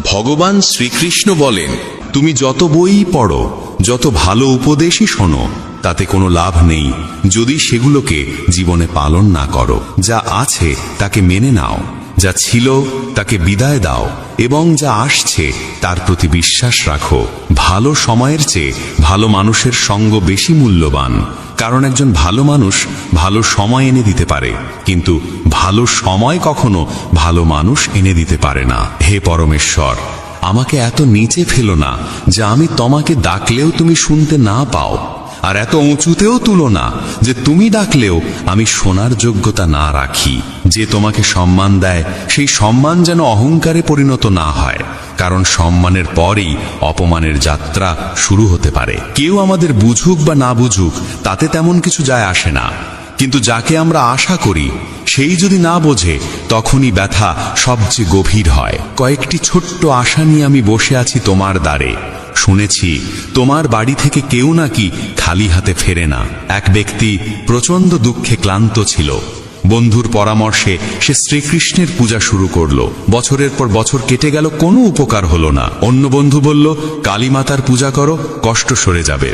ভগবান শ্রীকৃষ্ণ বলেন, তুমি যত বই পড়ো, যত ভালো উপদেশই শোনো, তাতে কোনো লাভ নেই যদি সেগুলোকে জীবনে পালন না করো। যা আছে তাকে মেনে নাও, যা ছিল তাকে বিদায় দাও, এবং যা আসছে তার প্রতি বিশ্বাস রাখো। ভালো সময়ের চেয়ে ভালো মানুষের সঙ্গ বেশি মূল্যবান, কারণ একজন ভালো মানুষ ভালো সময় এনে দিতে পারে, কিন্তু ভালো সময় কখনো ভালো মানুষ এনে দিতে পারে না। হে পরমেশ্বর, আমাকে এত নিচে ফেলো না যে আমি তোমাকে ডাকলেও তুমি শুনতে না পাও, আর এত উঁচুতেও তুলো না যে তুমি ডাকলেও আমি শোনার যোগ্যতা না রাখি। যে তোমাকে সম্মান দেয় সেই সম্মান যেন অহংকারে পরিণত না হয়, কারণ সম্মানের পরেই অপমানের যাত্রা শুরু হতে পারে। কেউ আমাদের বুঝুক বা না বুঝুক তাতে তেমন কিছু যায় আসে না, কিন্তু যাকে আমরা আশা করি সেই যদি না বোঝে তখনই ব্যথা সবচেয়ে গভীর হয়। কয়েকটি ছোট্ট আশা নিয়ে আমি বসে আছি তোমার দ্বারে। শুনেছি তোমার বাড়ি থেকে কেউ নাকি খালি হাতে ফেরে না। এক ব্যক্তি প্রচণ্ড দুঃখে ক্লান্ত ছিল। বন্ধুর পরামর্শে সে শ্রীকৃষ্ণের পূজা শুরু করলো। বছরের পর বছর কেটে গেল, কোনো উপকার হলো না। অন্য বন্ধু বলল, কালীমাতার পূজা করো, কষ্ট সরে যাবে।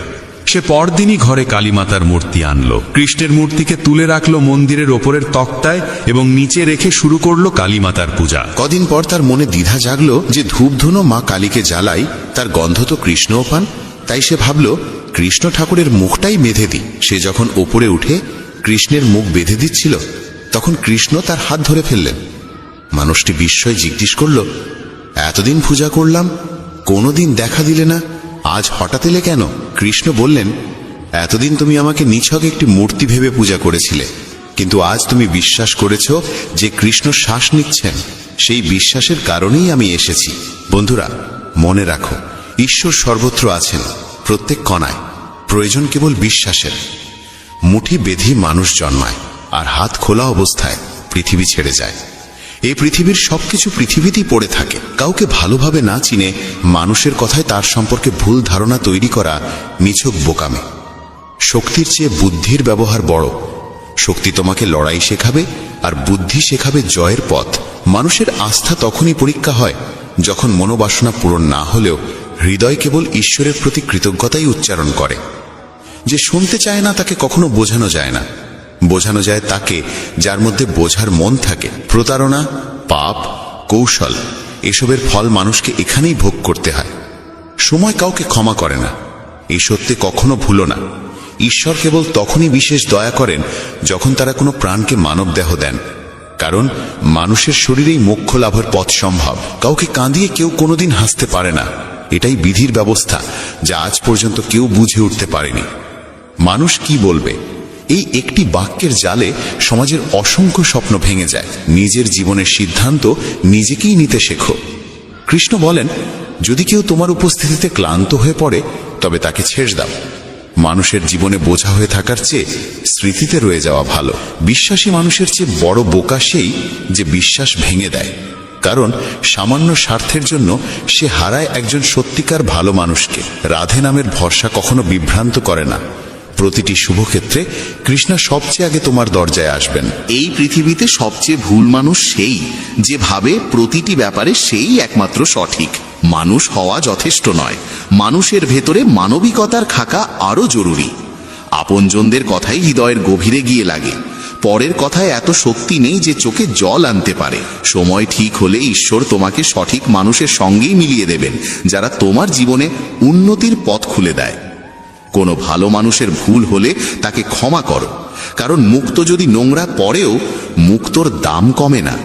সে পরদিনই ঘরে কালীমাতার মূর্তি আনলো। কৃষ্ণের মূর্তিকে তুলে রাখলো মন্দিরের ওপরের তক্তায় এবং নিচে রেখে শুরু করলো কালীমাতার পূজা। কদিন পর তার মনে দ্বিধা জাগলো যে ধূপধুনো মা কালীকে জ্বালাই, তার গন্ধ তো কৃষ্ণও পান। তাই সে ভাবল, কৃষ্ণ ঠাকুরের মুখটাই বেঁধে দিই। সে যখন ওপরে উঠে কৃষ্ণের মুখ বেঁধে দিচ্ছিল, তখন কৃষ্ণ তার হাত ধরে ফেললেন। মানুষটি বিস্ময়ে জিজ্ঞেস করল, এতদিন পূজা করলাম, কোনোদিন দেখা দিলে না, আজ হঠাৎ এলে কেন? কৃষ্ণ বললেন, এতদিন তুমি আমাকে নিছক একটি মূর্তি ভেবে পূজা করেছিলে, কিন্তু আজ তুমি বিশ্বাস করেছ যে কৃষ্ণ শ্বাস নিচ্ছেন। সেই বিশ্বাসের কারণেই আমি এসেছি। বন্ধুরা, মনে রাখো, ঈশ্বর সর্বত্র আছেন, প্রত্যেক কণায়। প্রয়োজন কেবল বিশ্বাসের। মুঠি বেঁধে মানুষ জন্মায়, আর হাত খোলা অবস্থায় পৃথিবী ছেড়ে যায়। এই পৃথিবীর সবকিছু পৃথিবীতেই পড়ে থাকে। কাউকে ভালোভাবে না চিনে মানুষের কথায় তার সম্পর্কে ভুল ধারণা তৈরি করা নিছক বোকামে। শক্তির চেয়ে বুদ্ধির ব্যবহার বড়। শক্তি তোমাকে লড়াই শেখাবে, আর বুদ্ধি শেখাবে জয়ের পথ। মানুষের আস্থা তখনই পরীক্ষা হয় যখন মনোবাসনা পূরণ না হলেও হৃদয় কেবল ঈশ্বরের প্রতি কৃতজ্ঞতাই উচ্চারণ করে। যে শুনতে চায় না তাকে কখনো বোঝানো যায় না। বোঝানো যায় তাকে যার মধ্যে বোঝার মন থাকে। প্রতারণা, পাপ, কৌশল, এসবের ফল মানুষকে এখানেই ভোগ করতে হয়। সময় কাউকে ক্ষমা করে না, এই সত্যি কখনো ভুলো না। ঈশ্বর কেবল তখনই বিশেষ দয়া করেন যখন তারা কোনো প্রাণকে মানব দেহ দেন, কারণ মানুষের শরীরেই মোক্ষ লাভের পথ সম্ভব। কাউকে কাঁদিয়ে কেউ কোনোদিন হাসতে পারে না। এটাই বিধির ব্যবস্থা, যা আজ পর্যন্ত কেউ বুঝে উঠতে পারেনি। মানুষ কি বলবে, এই একটি বাক্যের জালে সমাজের অসংখ্য স্বপ্ন ভেঙে যায়। নিজের জীবনের সিদ্ধান্ত নিজেকেই নিতে শেখো। কৃষ্ণ বলেন, যদি কেউ তোমার উপস্থিতিতে ক্লান্ত হয়ে পড়ে তবে তাকে ছেড়ে দাও। মানুষের জীবনে বোঝা হয়ে থাকার চেয়ে স্মৃতিতে রয়ে যাওয়া ভালো। বিশ্বাসী মানুষের চেয়ে বড় বোকা সেই যে বিশ্বাস ভেঙে দেয়, কারণ সামান্য স্বার্থের জন্য সে হারায় একজন সত্যিকার ভালো মানুষকে। রাধে নামের ভরসা কখনো বিভ্রান্ত করে না। প্রতিটি শুভক্ষেত্রে কৃষ্ণ সবচেয়ে আগে তোমার দরজায় আসবেন। এই পৃথিবীতে সবচেয়ে ভুল মানুষ সেই যে ভাবে প্রতিটি ব্যাপারে সেই একমাত্র সঠিক। মানুষ হওয়া যথেষ্ট নয়, মানুষের ভেতরে মানবিকতার থাকা আরো জরুরি। আপনজনদের কথাই হৃদয়ের গভীরে গিয়ে লাগে। পরের কথায় এত শক্তি নেই যে চোখে জল আনতে পারে। সময় ঠিক হলে ঈশ্বর তোমাকে সঠিক মানুষের সঙ্গেই মিলিয়ে দেবেন, যারা তোমার জীবনে উন্নতির পথ খুলে দেয়। কোনো ভালো মানুষের ভুল হলে তাকে ক্ষমা করো, কারণ মুক্ত যদি নোংরা পড়েও মুক্তর দাম কমে না।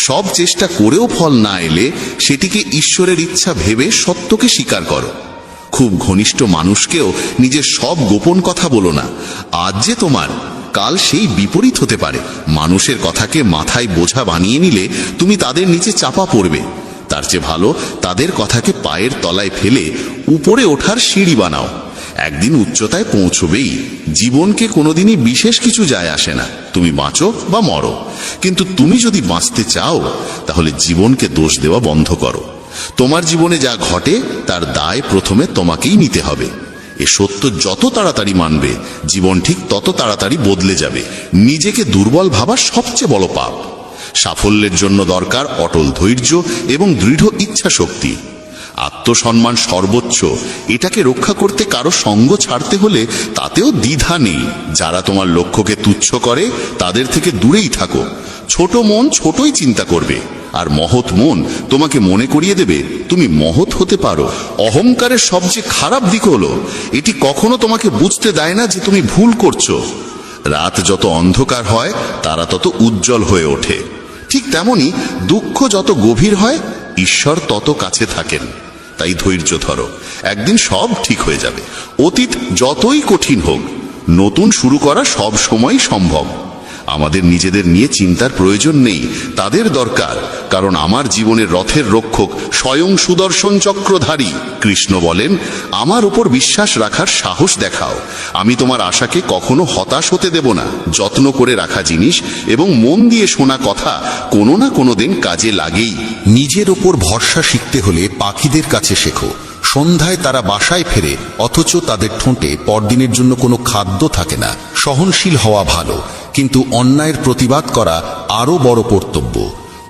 সব চেষ্টা করেও ফল না এলে সেটিকে ঈশ্বরের ইচ্ছা ভেবে সত্যকে স্বীকার করো। খুব ঘনিষ্ঠ মানুষকেও নিজের সব গোপন কথা বলো না। আজ যে তোমার, কাল সেই বিপরীত হতে পারে। মানুষের কথাকে মাথায় বোঝা বানিয়ে নিলে তুমি তাদের নিচে চাপা পড়বে। তার চেয়ে ভালো তাদের কথাকে পায়ের তলায় ফেলে উপরে ওঠার সিঁড়ি বানাও। একদিন উচ্চতায় পৌঁছবেই। জীবনকে কোনোদিনই বিশেষ কিছু যায় আসে না, তুমি বাঁচো বা মরো। কিন্তু তুমি যদি বাঁচতে চাও তাহলে জীবনকে দোষ দেওয়া বন্ধ করো। তোমার জীবনে যা ঘটে তার দায় প্রথমে তোমাকেই নিতে হবে। এ সত্য যত তাড়াতাড়ি মানবে, জীবন ঠিক তত তাড়াতাড়ি বদলে যাবে। নিজেকে দুর্বল ভাবা সবচেয়ে বড় পাপ। সাফল্যের জন্য দরকার অটল ধৈর্য এবং দৃঢ় ইচ্ছা শক্তি। আত্মসম্মান সর্বোচ্চ, এটাকে রক্ষা করতে কারো সঙ্গ ছাড়তে হলে তাতেও দ্বিধা নেই। যারা তোমার লক্ষ্যকে তুচ্ছ করে তাদের থেকে দূরেই থাকো। ছোট মন ছোটই চিন্তা করবে, আর মহৎ মন তোমাকে মনে করিয়ে দেবে তুমি মহৎ হতে পারো। অহংকারের সবচেয়ে খারাপ দিক হলো এটি কখনো তোমাকে বুঝতে দেয় না যে তুমি ভুল করছো। রাত যত অন্ধকার হয় তারা তত উজ্জ্বল হয়ে ওঠে। ঠিক তেমনি দুঃখ যত গভীর হয় ঈশ্বর তত কাছে থাকেন। তাই ধৈর্য ধরো, একদিন সব ঠিক হয়ে যাবে। অতীত যতই কঠিন হোক, নতুন শুরু করা সব সময় সম্ভব। আমাদের নিজেদের নিয়ে চিন্তার প্রয়োজন নেই, তাদের দরকার, কারণ আমার জীবনের রথের রক্ষক স্বয়ং সুদর্শন চক্রধারী। কৃষ্ণ বলেন, আমার উপর বিশ্বাস রাখার সাহস দেখাও, আমি তোমার আশাকে কখনো হতাশ হতে দেব না। যত্ন করে রাখা জিনিস এবং মন দিয়ে শোনা কথা কোনো না কোনো দিন কাজে লাগেই। নিজের ওপর ভরসা শিখতে হলে পাখিদের কাছে শেখো। সন্ধ্যায় তারা বাসায় ফেরে, অথচ তাদের ঠোঁটে পরদিনের জন্য কোনো খাদ্য থাকে না। সহনশীল হওয়া ভালো, কিন্তু অন্যায়ের প্রতিবাদ করা আরো বড় কর্তব্য।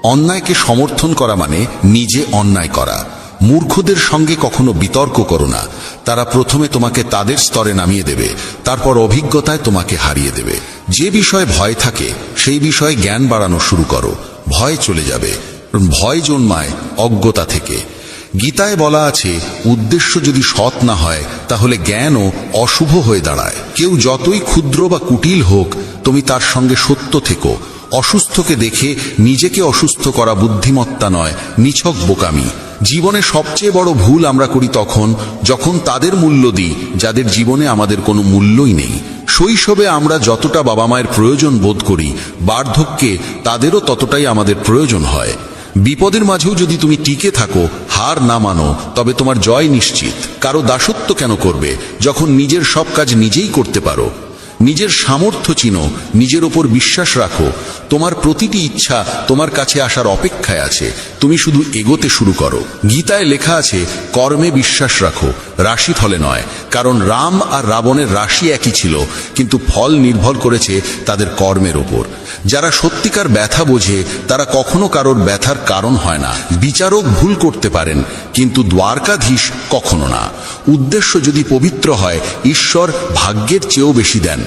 অন্যায়কে সমর্থন করা মানে নিজে অন্যায় করা। মূর্খদের সঙ্গে কখনো বিতর্ক করো না, তারা প্রথমে তোমাকে তাদের স্তরে নামিয়ে দেবে, তারপর অভিজ্ঞতায় তোমাকে হারিয়ে দেবে। যে বিষয়ে ভয় থাকে সেই বিষয়ে জ্ঞান বাড়ানো শুরু করো, ভয় চলে যাবে। ভয় জন্মায় অজ্ঞতা থেকে। গীতায় বলা আছে, উদ্দেশ্য যদি সৎ না হয় তাহলে জ্ঞানও অশুভ হয়ে দাঁড়ায়। কেউ যতই ক্ষুদ্র বা কুটিল হোক, তুমি তার সঙ্গে সত্য থেকো। অসুস্থকে দেখে নিজেকে অসুস্থ করা বুদ্ধিমত্তা নয়, নিছক বোকামি। জীবনে সবচেয়ে বড় ভুল আমরা করি তখন যখন তাদের মূল্য দিই যাদের জীবনে আমাদের কোনো মূল্যই নেই। শৈশবে আমরা যতটা বাবা মায়ের প্রয়োজন বোধ করি, বার্ধক্যে তাদেরও ততটাই আমাদের প্রয়োজন হয়। বিপদের মাঝেও যদি তুমি টিকে থাকো, হার না মানো, তবে তোমার জয় নিশ্চিত। কারো দাসত্ব কেন করবে যখন নিজের সব কাজ নিজেই করতে পারো? নিজের সামর্থ্য চিনো, নিজের ওপর বিশ্বাস রাখো। তোমার প্রতিটি ইচ্ছা তোমার কাছে আসার অপেক্ষায় আছে, তুমি শুধু এগোতে শুরু করো। গীতায় লেখা আছে, কর্মে বিশ্বাস রাখো, রাশিফলে নয়। কারণ রাম আর রাবণের রাশি একই ছিল, কিন্তু ফল নির্ভর করেছে তাদের কর্মের ওপর। যারা সত্যিকার ব্যথা বোঝে তারা কখনো কারোর ব্যথার কারণ হয় না। বিচারক ভুল করতে পারেন, কিন্তু দ্বারকাধীশ কখনো না। উদ্দেশ্য যদি পবিত্র হয়, ঈশ্বর ভাগ্যের চেয়েও বেশি দেন।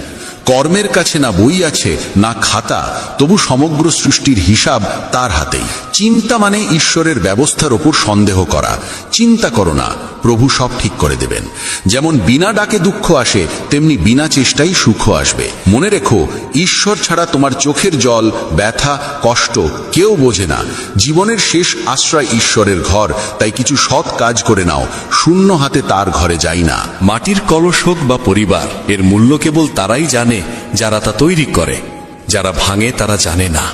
কর্মের কাছে না বই আছে না খাতা, তবু সমগ্র সৃষ্টির হিসাব তার হাতেই। চিন্তা মানে ঈশ্বরের ব্যবস্থার ওপর সন্দেহ করা। চিন্তা করো না, প্রভু সব ঠিক করে দেবেন। যেমন বিনা ডাকে দুঃখ আসে, তেমনি বিনা চেষ্টাই সুখ আসবে। মনে রেখো, ঈশ্বর ছাড়া তোমার চোখের জল, ব্যথা, কষ্ট কেউ বোঝে না। জীবনের শেষ আশ্রয় ঈশ্বরের ঘর, তাই কিছু সৎ কাজ করে নাও, শূন্য হাতে তার ঘরে যাই না। মাটির কলস হোক বা পরিবার, এর মূল্য কেবল তারাই জানে যারা তা তৈরি করে। যারা ভাঙে তারা জানে না।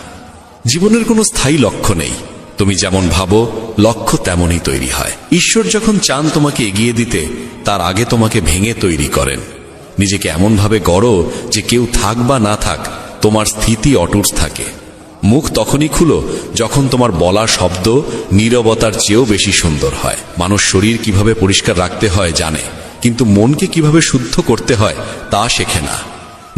জীবনের কোনো স্থায়ী লক্ষ্য নেই, তুমি যেমন ভাবো লক্ষ্য তেমনই তৈরি হয়। ঈশ্বর যখন চান তোমাকে এগিয়ে দিতে, তার আগে তোমাকে ভেঙে তৈরি করেন। নিজেকে এমনভাবে গড়ো যে কেউ থাক বা না থাক, তোমার স্থিতি অটুট থাকে। মুখ তখনই খুলো যখন তোমার বলা শব্দ নীরবতার চেয়েও বেশি সুন্দর হয়। মানুষ শরীর কিভাবে পরিষ্কার রাখতে হয় জানে, কিন্তু মনকে কিভাবে শুদ্ধ করতে হয় তা শেখে না।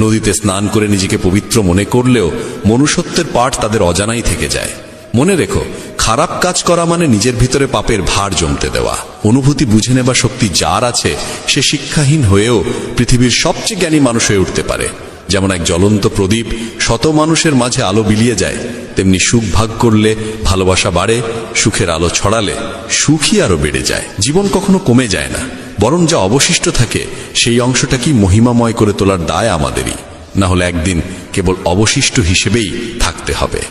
নদীতে স্নান করে নিজেকে পবিত্র মনে করলেও মনুষ্যত্বের পাঠ তাদের অজানাই থেকে যায়। মনে রেখো, খারাপ কাজ করা মানে নিজের ভিতরে পাপের ভার জমতে দেওয়া। অনুভূতি বুঝে নেবা শক্তি যার আছে, সে শিক্ষাহীন হয়েও পৃথিবীর সবচেয়ে জ্ঞানী মানুষ হয়ে উঠতে পারে। যেমন এক জ্বলন্ত প্রদীপ শত মানুষের মাঝে আলো বিলিয়ে যায়, তেমনি সুখ ভাগ করলে ভালোবাসা বাড়ে, সুখের আলো ছড়ালে সুখই আরো বেড়ে যায়। জীবন কখনো কমে যায় না, বরং যা অবশিষ্ট থাকে সেই অংশটাকেই মহিমাময় করে তোলার দায় আমাদেরই। না হলে একদিন কেবল অবশিষ্ট হিসেবেই থাকতে হবে।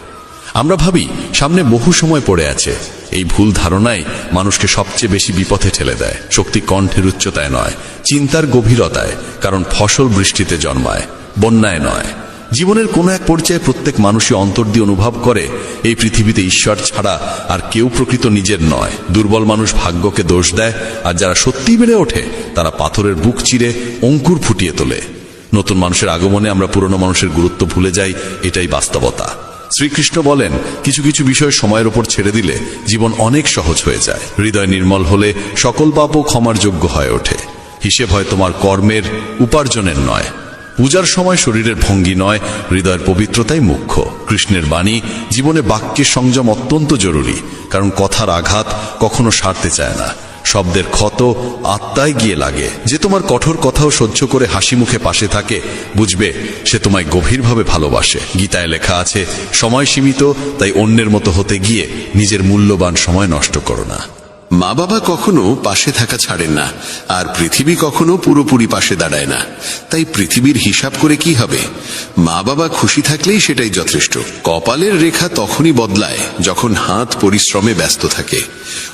আমরা ভাবি সামনে বহু সময় পড়ে আছে। এই ভুল ধারণাই মানুষকে সবচেয়ে বেশি বিপথে ঠেলে দেয়। শক্তি কণ্ঠের উচ্চতায় নয়, চিন্তার গভীরতায়। কারণ ফসল বৃষ্টিতে জন্মায়, বন্যায় নয়। জীবনের কোনো এক পর্যায়ে প্রত্যেক মানুষই অন্তর দিয়ে অনুভব করে এই পৃথিবীতে ঈশ্বর ছাড়া আর কেউ প্রকৃত নিজের নয়। দুর্বল মানুষ ভাগ্যকে দোষ দেয়, আর যারা সত্যিই বেড়ে ওঠে তারা পাথরের বুক চিরে অঙ্কুর ফুটিয়ে তোলে। নতুন মানুষের আগমনে আমরা পুরনো মানুষের গুরুত্ব ভুলে যাই, এটাই বাস্তবতা। শ্রীকৃষ্ণ বলেন, কিছু কিছু বিষয় সময়ের ওপর ছেড়ে দিলে জীবন অনেক সহজ হয়ে যায়। হৃদয় নির্মল হলে সকল পাপও ক্ষমার যোগ্য হয়ে ওঠে। হিসেব হয় তোমার কর্মের, উপার্জনের নয়। পূজার সময় শরীরের ভঙ্গি নয়, হৃদয়ের পবিত্রতাই মুখ্য। কৃষ্ণের বাণী জীবনে বাক্যের সংযম অত্যন্ত জরুরি, কারণ কথার আঘাত কখনো সারতে চায় না। শব্দের ক্ষত আত্মায় গিয়ে লাগে। যে তোমার কঠোর কথাও সহ্য করে হাসি মুখে পাশে থাকে, বুঝবে সে তোমায় গভীরভাবে ভালোবাসে। গীতায় লেখা আছে, সময় সীমিত, তাই অন্যের মতো হতে গিয়ে নিজের মূল্যবান সময় নষ্ট করো না। মা বাবা কখনো পাশে থাকা ছাড়েন না, আর পৃথিবী কখনো পুরোপুরি পাশে দাঁড়ায় না। তাই পৃথিবীর হিসাব করে কি হবে? মা বাবা খুশি থাকলেই সেটাই যথেষ্ট। কপালের রেখা তখনই বদলায় যখন হাত পরিশ্রমে ব্যস্ত থাকে।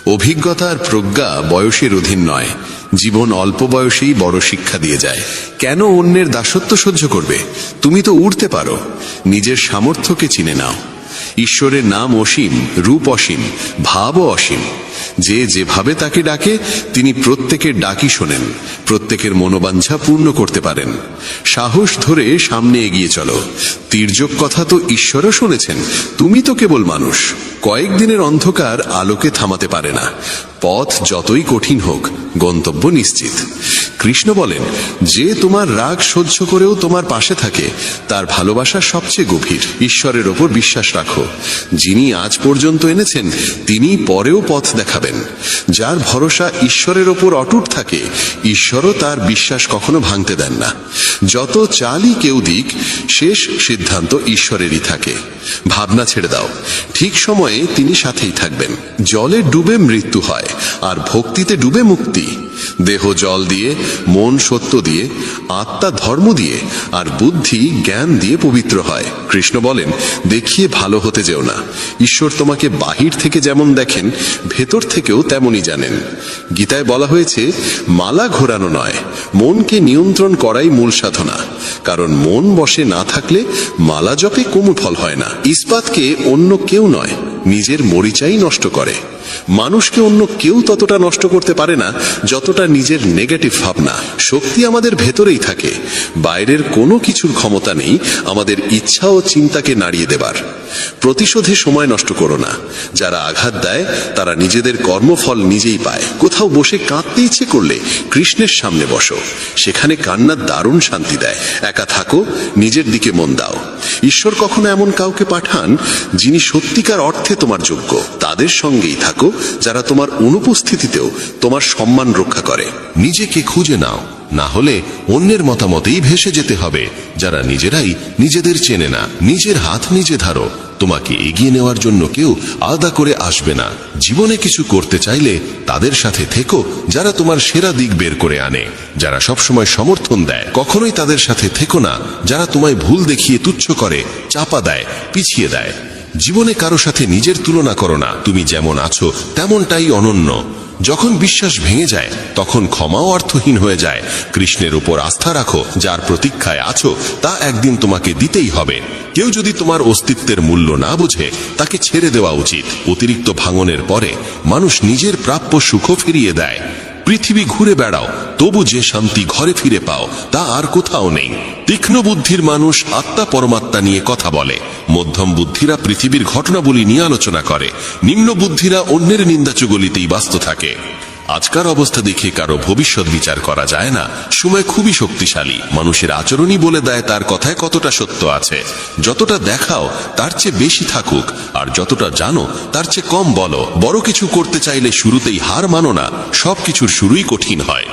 অভিজ্ঞতা আর প্রজ্ঞা বয়সের অধীন নয়। জীবন অল্প বয়সেই বড় শিক্ষা দিয়ে যায়। কেন অন্যের দাসত্ব সহ্য করবে? তুমি তো উড়তে পারো। নিজের সামর্থ্যকে চিনে নাও। ঈশ্বরের নাম অসীম, রূপ অসীম, ভাবও অসীম। যে যেভাবে তাকে ডাকে তিনি প্রত্যেকের ডাকি শোনেন, প্রত্যেকের মনোবাঞ্ছা পূর্ণ করতে পারেন। সাহস ধরে সামনে এগিয়ে চলো। তির্যক কথা তো ঈশ্বরও শুনেছেন, তুমি তো কেবল মানুষ। কয়েকদিনের অন্ধকার আলোকে থামাতে পারে না। পথ যতই কঠিন হোক, গন্তব্য নিশ্চিত। কৃষ্ণ বলেন, যে তোমার রাগ সহ্য করেও তোমার পাশে থাকে, তার ভালোবাসা সবচেয়ে গভীর। ঈশ্বরের ওপর বিশ্বাস রাখো। যিনি আজ পর্যন্ত এনেছেন, তিনি পরেও পথ দেখাবেন। যার ভরসা ঈশ্বরের ওপর অটুট থাকে, ঈশ্বরও তার বিশ্বাস কখনো ভাঙতে দেন না। যত চালই কেউ দিক, শেষ সিদ্ধান্ত ঈশ্বরেরই থাকে। ভাবনা ছেড়ে দাও, ঠিক সময়ে তিনি সাথেই থাকবেন। জলে ডুবে মৃত্যু হয়, আর ভক্তিতে ডুবে মুক্তি। দেহ জল দিয়ে, মন সত্য দিয়ে, আত্মা ধর্ম দিয়ে, আর বুদ্ধি জ্ঞান দিয়ে পবিত্র হয়। কৃষ্ণ বলেন, দেখিয়ে ভালো হতে যেও না। ঈশ্বর তোমাকে বাহির থেকে যেমন দেখেন, ভেতর থেকেও তেমনই জানেন। গীতায় বলা হয়েছে, মালা ঘোরানো নয়, মনকে নিয়ন্ত্রণ করাই মূল সাধনা। কারণ মন বশে না থাকলে মালা জপে কোনো ফল হয় না। ইস্পাতকে অন্য কেউ নয়, নিজের মরিচাই নষ্ট করে। মানুষকে অন্য কেউ ততটা নষ্ট করতে পারে না যতটা নিজের নেগেটিভ ভাবনা। শক্তি আমাদের ভেতরেই থাকে। বাইরের কোনো কিছুর ক্ষমতা নেই আমাদের ইচ্ছা ও চিন্তাকে নাড়িয়ে দেবার। প্রতিশোধে সময় নষ্ট করো না। যারা আঘাত দেয় তারা নিজেদের কর্মফল নিজেই পায়। কোথাও বসে কাঁদতে ইচ্ছে করলে কৃষ্ণের সামনে বসো, সেখানে কান্না দারুণ শান্তি দেয়। একা থাকো, নিজের দিকে মন দাও। ঈশ্বর কখনো এমন কাউকে পাঠান যিনি সত্যিকার অর্থে তোমার যোগ্য। তাদের সঙ্গেই থাকো যারা তোমার অনুপস্থিতিতেও তোমার সম্মান রক্ষা করে। নিজেকে খুঁজে নাও, না হলে অন্যের মতামতেই ভেসে যেতে হবে। যারা নিজেরাই নিজেদের চেনে না, নিজের হাত নিজে ধরো। তোমাকে এগিয়ে নেওয়ার জন্য কেউ আলাদা করে আসবে না। জীবনে কিছু করতে চাইলে তাদের সাথে থেকো যারা তোমার সেরা দিক বের করে আনে, যারা সবসময় সমর্থন দেয়। কখনোই তাদের সাথে থেকো না যারা তোমায় ভুল দেখিয়ে তুচ্ছ করে, চাপা দেয়, পিছিয়ে দেয়। জীবনে কারো সাথে নিজের তুলনা করো না। তুমি যেমন আছো তেমনটাই অনন্য। যখন বিশ্বাস ভেঙে যায় তখন ক্ষমাও অর্থহীন হয়ে যায়। কৃষ্ণের উপর আস্থা রাখো। যার প্রতীক্ষায় আছো তা একদিন তোমাকে দিতেই হবে। কেউ যদি তোমার অস্তিত্বের মূল্য না বোঝে, তাকে ছেড়ে দেওয়া উচিত। অতিরিক্ত ভাঙনের পরে মানুষ নিজের প্রাপ্য সুখও ফিরিয়ে দেয়। পৃথিবী ঘুরে বেড়াও, তবু যে শান্তি ঘরে ফিরে পাও তা আর কোথাও নেই। তীক্ষ্ণ বুদ্ধির মানুষ আত্মা পরমাত্মা নিয়ে কথা বলে। মধ্যম বুদ্ধিরা পৃথিবীর ঘটনাবলী নিয়ে আলোচনা করে। নিম্ন বুদ্ধিরা অন্যের নিন্দাচুগলিতেই ব্যস্ত থাকে। আজকার অবস্থা দেখে কারো ভবিষ্যৎ বিচার করা যায় না। সময় খুবই শক্তিশালী। মানুষের আচরণই বলে দেয় তার কথায় কতটা সত্য আছে। যতটা দেখাও তার চেয়ে বেশি থাকুক, আর যতটা জানো তার চেয়ে কম বলো। বড় কিছু করতে চাইলে শুরুতেই হার মানো না। সবকিছুর শুরুই কঠিন হয়।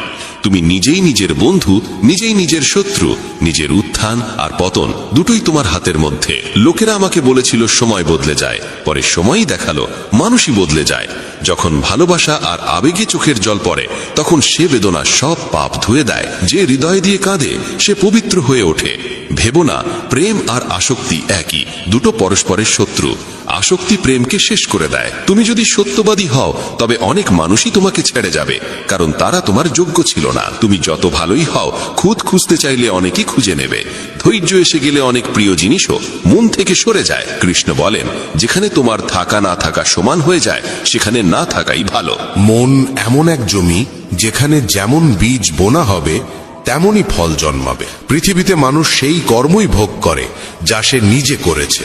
তুমি নিজেই নিজের বন্ধু, নিজেই নিজের শত্রু। নিজের উত্থান আর পতন দুটোই তোমার হাতের মধ্যে। লোকেরা আমাকে বলেছিল সময় বদলে যায়, পরে সময়ই দেখালো মানুষই বদলে যায়। যখন ভালোবাসা আর আবেগে চোখের জল পড়ে, তখন সে বেদনা সব পাপ ধুয়ে দেয়। যে হৃদয় দিয়ে কাঁদে সে পবিত্র হয়ে ওঠে। ভেবো না প্রেম আর আসক্তি একই, দুটো পরস্পরের শত্রু। আসক্তি প্রেমকে শেষ করে দেয়। তুমি যদি সত্যবাদী হও তবে অনেক মানুষই তোমাকে ছেড়ে যাবে, কারণ তারা তোমার যোগ্য ছিল না। তুমি যত ভালোই হও, খুদ খুঁজতে চাইলে অনেকেই খুঁজে নেবে। ধৈর্য এসে গেলে অনেক প্রিয় জিনিসও মন থেকে সরে যায়। কৃষ্ণ বলেন, যেখানে তোমার থাকা না থাকা সমান হয়ে যায়, সেখানে না থাকাই ভালো। মন এমন এক জমি, যেখানে যেমন বীজ বোনা হবে তেমনই ফল জন্মাবে। পৃথিবীতে মানুষ সেই কর্মই ভোগ করে যা সে নিজে করেছে।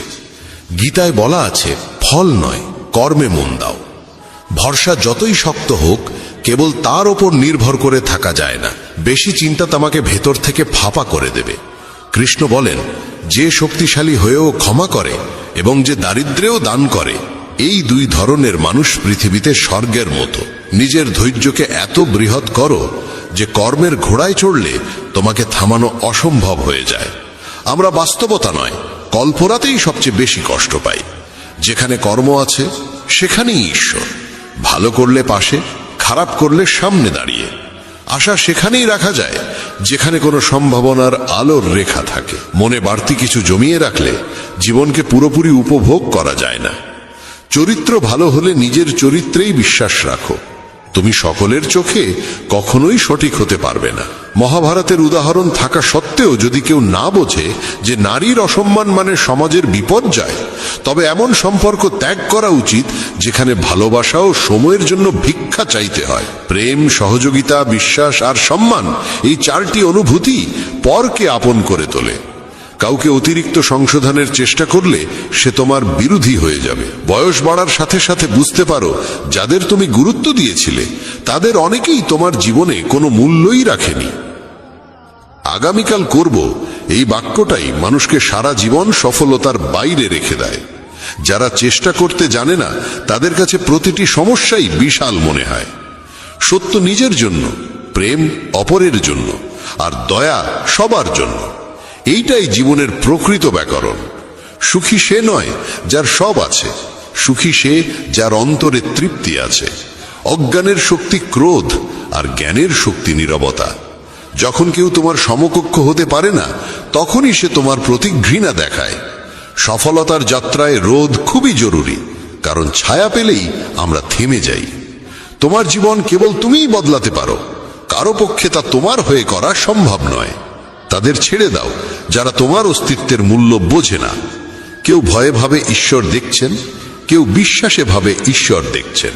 গীতায় বলা আছে, ফল নয় কর্মে মন দাও। ভরসা যতই শক্ত হোক, কেবল তার ওপর নির্ভর করে থাকা যায় না। বেশি চিন্তা তোমাকে ভেতর থেকে ফাঁপা করে দেবে। কৃষ্ণ বলেন, যে শক্তিশালী হয়েও ক্ষমা করে এবং যে দারিদ্র্যেও দান করে, এই দুই ধরনের মানুষ পৃথিবীতে স্বর্গের মতো। নিজের ধৈর্যকে এত বৃহৎ করো যে কর্মের ঘোড়ায় চড়লে তোমাকে থামানো অসম্ভব হয়ে যায়। আমরা বাস্তবতা নয়, কল্পনাতেই সবচেয়ে বেশি কষ্ট পাই। যেখানে কর্ম আছে সেখানেই ঈশ্বর। ভালো করলে পাশে, খারাপ করলে সামনে দাঁড়িয়ে। আশা সেখানেই রাখা যায় যেখানে কোনো সম্ভাবনার আলোর রেখা থাকে। মনে বাড়তি কিছু জমিয়ে রাখলে জীবনকে পুরোপুরি উপভোগ করা যায় না। চরিত্র ভালো হলে নিজের চরিত্রেই বিশ্বাস রাখো। তুমি সকলের চোখে কখনোই সঠিক হতে পারবে না। মহাভারতের উদাহরণ থাকা সত্ত্বেও যদি কেউ না বোঝে যে নারীর অসম্মান মানে সমাজের বিপর্যয়, তবে এমন সম্পর্ক ত্যাগ করা উচিত যেখানে ভালোবাসা ও সময়ের জন্য ভিক্ষা চাইতে হয়। প্রেম, সহযোগিতা, বিশ্বাস আর সম্মান, এই চারটি অনুভূতি পরকে আপন করে তোলে। কাউকে অতিরিক্ত সংশোধনের চেষ্টা করলে সে তোমার বিরোধী হয়ে যাবে। বয়স বাড়ার সাথে সাথে বুঝতে পারো, যাদের তুমি গুরুত্ব দিয়েছিলে তাদের অনেকেই তোমার জীবনে কোনো মূল্যই রাখেনি। আগামীকাল করব, এই বাক্যটাই মানুষকে সারা জীবন সফলতার বাইরে রেখে দেয়। যারা চেষ্টা করতে জানে না তাদের কাছে প্রতিটি সমস্যাই বিশাল মনে হয়। সত্য নিজের জন্য, প্রেম অপরের জন্য, আর দয়া সবার জন্য। এইটাই জীবনের প্রকৃত ব্যাকরণ। সুখী সে নয় যার সব আছে, সুখী সে যার অন্তরে তৃপ্তি আছে। অজ্ঞানের শক্তি ক্রোধ, আর জ্ঞানের শক্তি নীরবতা। যখন কেউ তোমার সমকক্ষ হতে পারে না, তখনই সে তোমার প্রতি ঘৃণা দেখায়। সফলতার যাত্রায় রোধ খুবই জরুরি, কারণ ছায়া পেলেই আমরা থেমে যাই। তোমার জীবন কেবল তুমিই বদলাতে পারো, কারো পক্ষে তা তোমার হয়ে করা সম্ভব নয়। তাদের ছেড়ে দাও যারা তোমার অস্তিত্বের মূল্য বোঝে না। কেউ ভয়ে ভাবে ঈশ্বর দেখছেন, কেউ বিশ্বাসে ভাবে ঈশ্বর দেখছেন।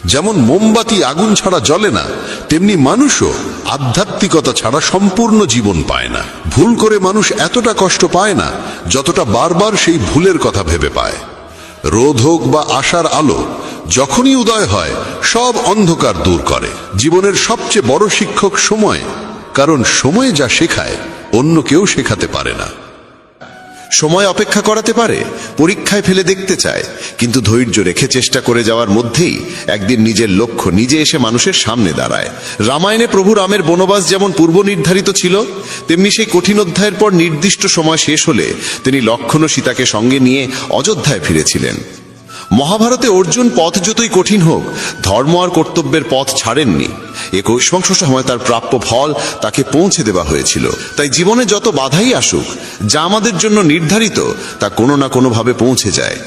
যেমন মোমবাতি আগুন ছাড়া জ্বলে না, তেমনি মানুষও আধ্যাত্মিকতা ছাড়া সম্পূর্ণ জীবন পায় না। ভুল করে মানুষ এতটা কষ্ট পায় না যতটা বারবার সেই ভুলের কথা ভেবে পায়। রোদ হোক বা আশার আলো, যখনই উদয় হয় সব অন্ধকার দূর করে। জীবনের সবচেয়ে বড় শিক্ষক সময়, কারণ সময় যা শেখায় অন্য কেউ শেখাতে পারে না। সময় অপেক্ষা করাতে পারে, পরীক্ষায় ফেলে দেখতে চায়, কিন্তু ধৈর্য রেখে চেষ্টা করে যাওয়ার মধ্যেই একদিন নিজের লক্ষ্য নিজে এসে মানুষের সামনে দাঁড়ায়। রামায়ণে প্রভু রামের বনবাস যেমন পূর্ব নির্ধারিত ছিল, তেমনি সেই কঠিন অধ্যায়ের পর নির্দিষ্ট সময় শেষ হলে তিনি লক্ষ্মণ ও সীতাকে সঙ্গে নিয়ে অযোধ্যায় ফিরেছিলেন। মহাভারতে অর্জুন পথ যতই কঠিন হোক, ধর্ম আর কর্তব্যের পথ ছাড়েননি। 21 সময় তার প্রাপ্য ফল তাকে পৌঁছে দেওয়া হয়েছিল। তাই জীবনে যত বাধাই আসুক, যা আমাদের জন্য নির্ধারিত তা কোনো না কোনোভাবে পৌঁছে যায়।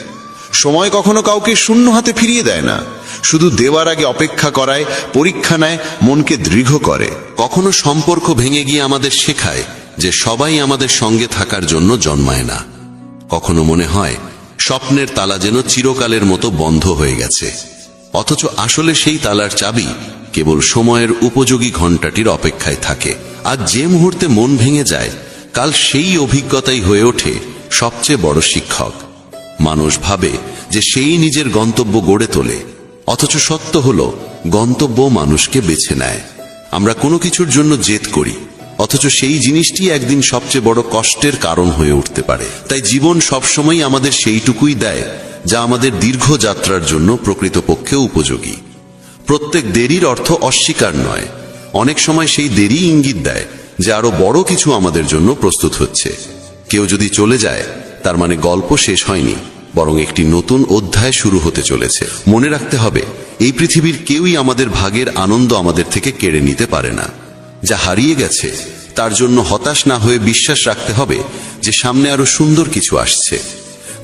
সময় কখনো কাউকে শূন্য হাতে ফিরিয়ে দেয় না, শুধু দেওয়ার আগে অপেক্ষা করায়, পরীক্ষা নেয়, মনকে দৃঢ় করে। কখনো সম্পর্ক ভেঙে গিয়ে আমাদের শেখায় যে সবাই আমাদের সঙ্গে থাকার জন্য জন্মায় না। কখনো মনে হয় স্বপ্নের তালা যেন চিরকালের মতো বন্ধ হয়ে গেছে, অথচ আসলে সেই তালার চাবি কেবল সময়ের উপযোগী ঘণ্টাটির অপেক্ষায় থাকে। আজ যে মুহূর্তে মন ভেঙে যায়, কাল সেই অভিজ্ঞতাই হয়ে ওঠে সবচেয়ে বড় শিক্ষক। মানুষ ভাবে যে সেই নিজের গন্তব্য গড়ে তোলে, অথচ সত্য হলো গন্তব্য মানুষকে বেছে নেয়। আমরা কোনো কিছুর জন্য জেদ করি, অথচ সেই জিনিসটি একদিন সবচেয়ে বড় কষ্টের কারণ হয়ে উঠতে পারে। তাই জীবন সবসময় আমাদের সেইটুকুই দেয় যা আমাদের দীর্ঘ যাত্রার জন্য প্রকৃতপক্ষে উপযোগী। প্রত্যেক দেরির অর্থ অস্বীকার নয়, অনেক সময় সেই দেরি ইঙ্গিত দেয় যে আরো বড় কিছু আমাদের জন্য প্রস্তুত হচ্ছে। কেউ যদি চলে যায়, তার মানে গল্প শেষ হয়নি, বরং একটি নতুন অধ্যায় শুরু হতে চলেছে। মনে রাখতে হবে, এই পৃথিবীর কেউই আমাদের ভাগের আনন্দ আমাদের থেকে কেড়ে নিতে পারে না। যা হারিয়ে গেছে তার জন্য হতাশ না হয়ে বিশ্বাস রাখতে হবে যে সামনে আরো সুন্দর কিছু আসছে।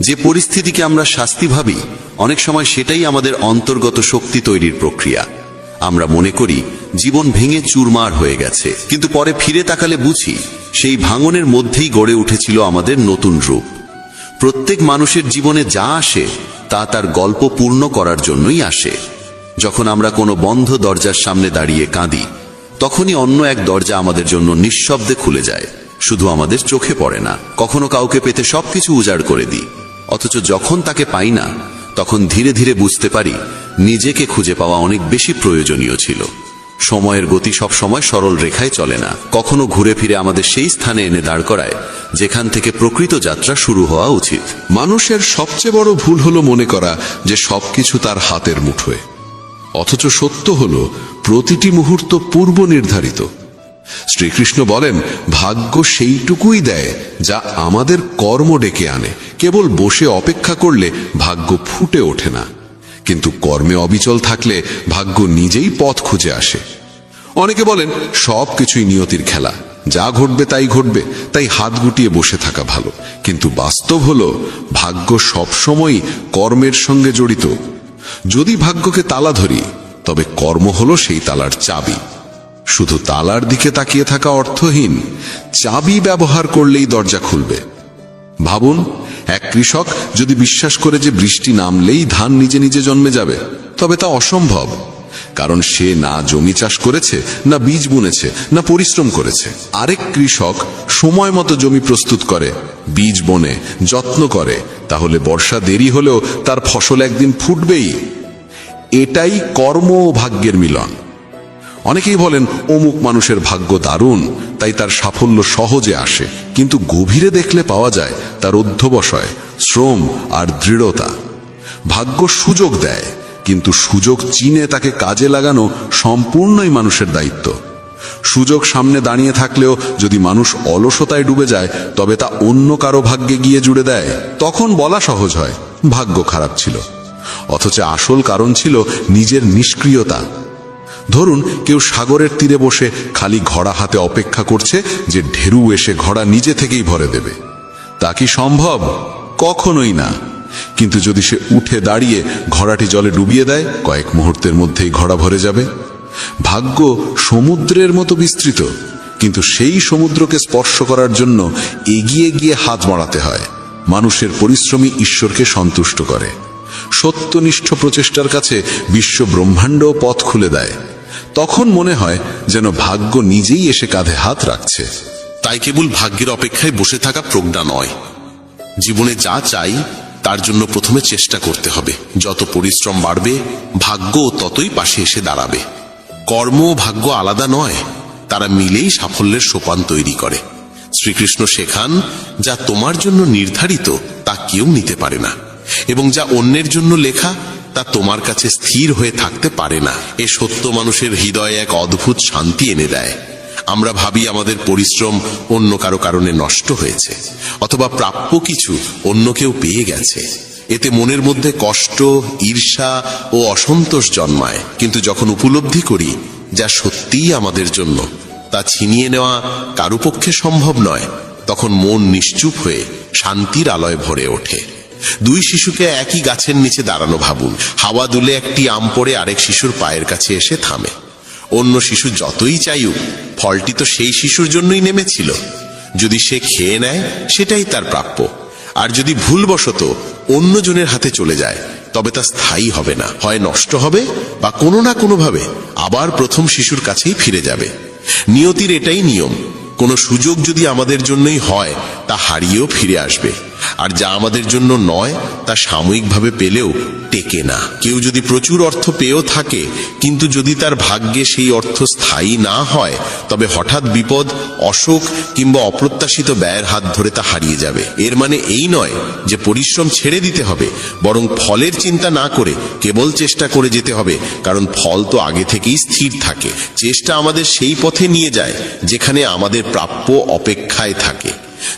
যে পরিস্থিতিকে আমরা শাস্তি ভাবি, অনেক সময় সেটাই আমাদের অন্তর্গত শক্তি তৈরির প্রক্রিয়া। আমরা মনে করি জীবন ভেঙে চুরমার হয়ে গেছে, কিন্তু পরে ফিরে তাকালে বুঝি সেই ভাঙনের মধ্যেই গড়ে উঠেছিল আমাদের নতুন রূপ। প্রত্যেক মানুষের জীবনে যা আসে তা তার গল্প পূর্ণ করার জন্যই আসে। যখন আমরা কোনো বন্ধ দরজার সামনে দাঁড়িয়ে কাঁদি, তখনই অন্য এক দরজা আমাদের জন্য নিঃশব্দে খুলে যায়, শুধু আমাদের চোখে পড়ে না। কখনো কাউকে পেতে সবকিছু উজাড় করে দিই, অথচ যখন তাকে পাই না, তখন ধীরে ধীরে বুঝতে পারি নিজেকে খুঁজে পাওয়া অনেক বেশি প্রয়োজনীয় ছিল। সময়ের গতি সব সময় সরল রেখায় চলে না, কখনো ঘুরে ফিরে আমাদের সেই স্থানে এনে দাঁড় করায় যেখান থেকে প্রকৃত যাত্রা শুরু হওয়া উচিত। মানুষের সবচেয়ে বড় ভুল হলো মনে করা যে সবকিছু তার হাতের মুঠোয়, অথচ সত্য হলো প্রতিটি মুহূর্ত পূর্ব নির্ধারিত। শ্রীকৃষ্ণ বলেন, ভাগ্য সেইটুকুই দেয় যা আমাদের কর্ম ডেকে আনে। কেবল বসে অপেক্ষা করলে ভাগ্য ফুটে ওঠে না, কিন্তু কর্মে অবিচল থাকলে ভাগ্য নিজেই পথ খুঁজে আসে। অনেকে বলেন সবকিছুই নিয়তির খেলা, যা ঘটবে তাই ঘটবে, তাই হাত গুটিয়ে বসে থাকা ভালো। কিন্তু বাস্তব হলো ভাগ্য সবসময় কর্মের সঙ্গে জড়িত। যদি ভাগ্যকে তালা ধরি, তবে কর্ম হলো সেই তালার চাবি। শুধু তালার দিকে তাকিয়ে থাকা অর্থহীন, চাবি ব্যবহার করলেই দরজা খুলবে। ভাবুন, এক কৃষক যদি বিশ্বাস করে যে বৃষ্টি নামলেই ধান নিজে নিজে জন্মে যাবে, তবে তা অসম্ভব। কারণ সে না জমি চাষ করেছে, না বীজ বুনেছে, না পরিশ্রম করেছে। আরেক কৃষক সময় মতো জমি প্রস্তুত করে, বীজ বনে, যত্ন করে, তাহলে বর্ষা দেরি হলেও তার ফসল একদিন ফুটবেই। এটাই কর্ম ও ভাগ্যের মিলন। অনেকেই বলেন অমুক মানুষের ভাগ্য দারুণ, তাই তার সাফল্য সহজে আসে। কিন্তু গভীরে দেখলে পাওয়া যায় তার অধ্যবসায়, শ্রম আর দৃঢ়তা। ভাগ্য সুযোগ দেয়, কিন্তু সুযোগ চিনে তাকে কাজে লাগানো সম্পূর্ণই মানুষের দায়িত্ব। সুযোগ সামনে দাঁড়িয়ে থাকলেও যদি মানুষ অলসতায় ডুবে যায়, তবে তা অন্য কারো ভাগ্যে গিয়ে জুড়ে দেয়। তখন বলা সহজ হয় ভাগ্য খারাপ ছিল, অথচ আসল কারণ ছিল নিজের নিষ্ক্রিয়তা। ধরুন, কেউ সাগরের তীরে বসে খালি ঘোড়া হাতে অপেক্ষা করছে যে ঢেউ এসে ঘোড়া নিজে থেকেই ভরে দেবে। তা কি সম্ভব? কখনোই না। কিন্তু যদি সে উঠে দাঁড়িয়ে ঘোড়াটি জলে ডুবিয়ে দেয়, কয়েক মুহূর্তের মধ্যেই ঘোড়া ভরে যাবে। ভাগ্য সমুদ্রের মতো বিস্তৃত, কিন্তু সেই সমুদ্রকে স্পর্শ করার জন্য এগিয়ে গিয়ে হাত বাড়াতে হয়। মানুষের পরিশ্রমী ঈশ্বরকে সন্তুষ্ট করে। সত্যনিষ্ঠ প্রচেষ্টার কাছে বিশ্ব ব্রহ্মাণ্ড পথ খুলে দেয়। তখন মনে হয় যেন ভাগ্য নিজেই এসে কাঁধে হাত রাখছে। তাই কেবল ভাগ্যের অপেক্ষায় বসে থাকা প্রজ্ঞা নয়। জীবনে যা চাই তার জন্য প্রথমে চেষ্টা করতে হবে। যত পরিশ্রম বাড়বে, ভাগ্য ততই পাশে এসে দাঁড়াবে। কর্ম ও ভাগ্য আলাদা নয়, তারা মিলেই সাফল্যের সোপান তৈরি করে। শ্রীকৃষ্ণ শেখান, যা তোমার জন্য নির্ধারিত তা কেউ নিতে পারে না, এবং যা অন্যের জন্য লেখা তা তোমার কাছে স্থির হয়ে থাকতে পারে না। এ সত্য মানুষের হৃদয়ে এক অদ্ভুত শান্তি এনে দেয়। আমরা ভাবি আমাদের পরিশ্রম অন্য কারো কারণে নষ্ট হয়েছে, অথবা প্রাপ্য কিছু অন্য কেউ পেয়ে গেছে। এতে মনের মধ্যে কষ্ট, ঈর্ষা ও অসন্তোষ জন্মায়। কিন্তু যখন উপলব্ধি করি যা সত্যিই আমাদের জন্য, তা ছিনিয়ে নেওয়া কারো পক্ষে সম্ভব নয়, তখন মন নিশ্চুপ হয়ে শান্তির আলোয় ভরে ওঠে। দুই শিশুকে একই গাছের নিচে দাঁড়ানো ভাবুন। হাওয়া দুলে একটি আম পড়ে আরেক শিশুর পায়ের কাছে এসে থামে। অন্য শিশু যতই চাইুক, ফলটি তো সেই শিশুর জন্যই নেমেছিল। যদি সে খেয়ে নেয়, সেটাই তার প্রাপ্য। আর যদি ভুলবশত অন্যজনের হাতে চলে যায়, তবে তা স্থায়ী হবে না, হয় নষ্ট হবে বা কোনো না কোনোভাবে আবার প্রথম শিশুর কাছেই ফিরে যাবে। নিয়তির এটাই নিয়ম। কোনো সুযোগ যদি আমাদের জন্যই হয়, তা হারিয়েও ফিরে আসবে, আর যা আমাদের জন্য নয় তা সাময়িকভাবে পেলেও টেকে না। কেউ যদি প্রচুর অর্থ পেয়েও থাকে, কিন্তু যদি তার ভাগ্যে সেই অর্থ স্থায়ী না হয়, তবে হঠাৎ বিপদ, অসুখ কিংবা অপ্রত্যাশিত ব্যয়ের হাত ধরে তা হারিয়ে যাবে। এর মানে এই নয় যে পরিশ্রম ছেড়ে দিতে হবে, বরং ফলের চিন্তা না করে কেবল চেষ্টা করে যেতে হবে, কারণ ফল তো আগে থেকেই স্থির থাকে। চেষ্টা আমাদের সেই পথে নিয়ে যায় যেখানে আমাদের প্রাপ্য অপেক্ষায় থাকে।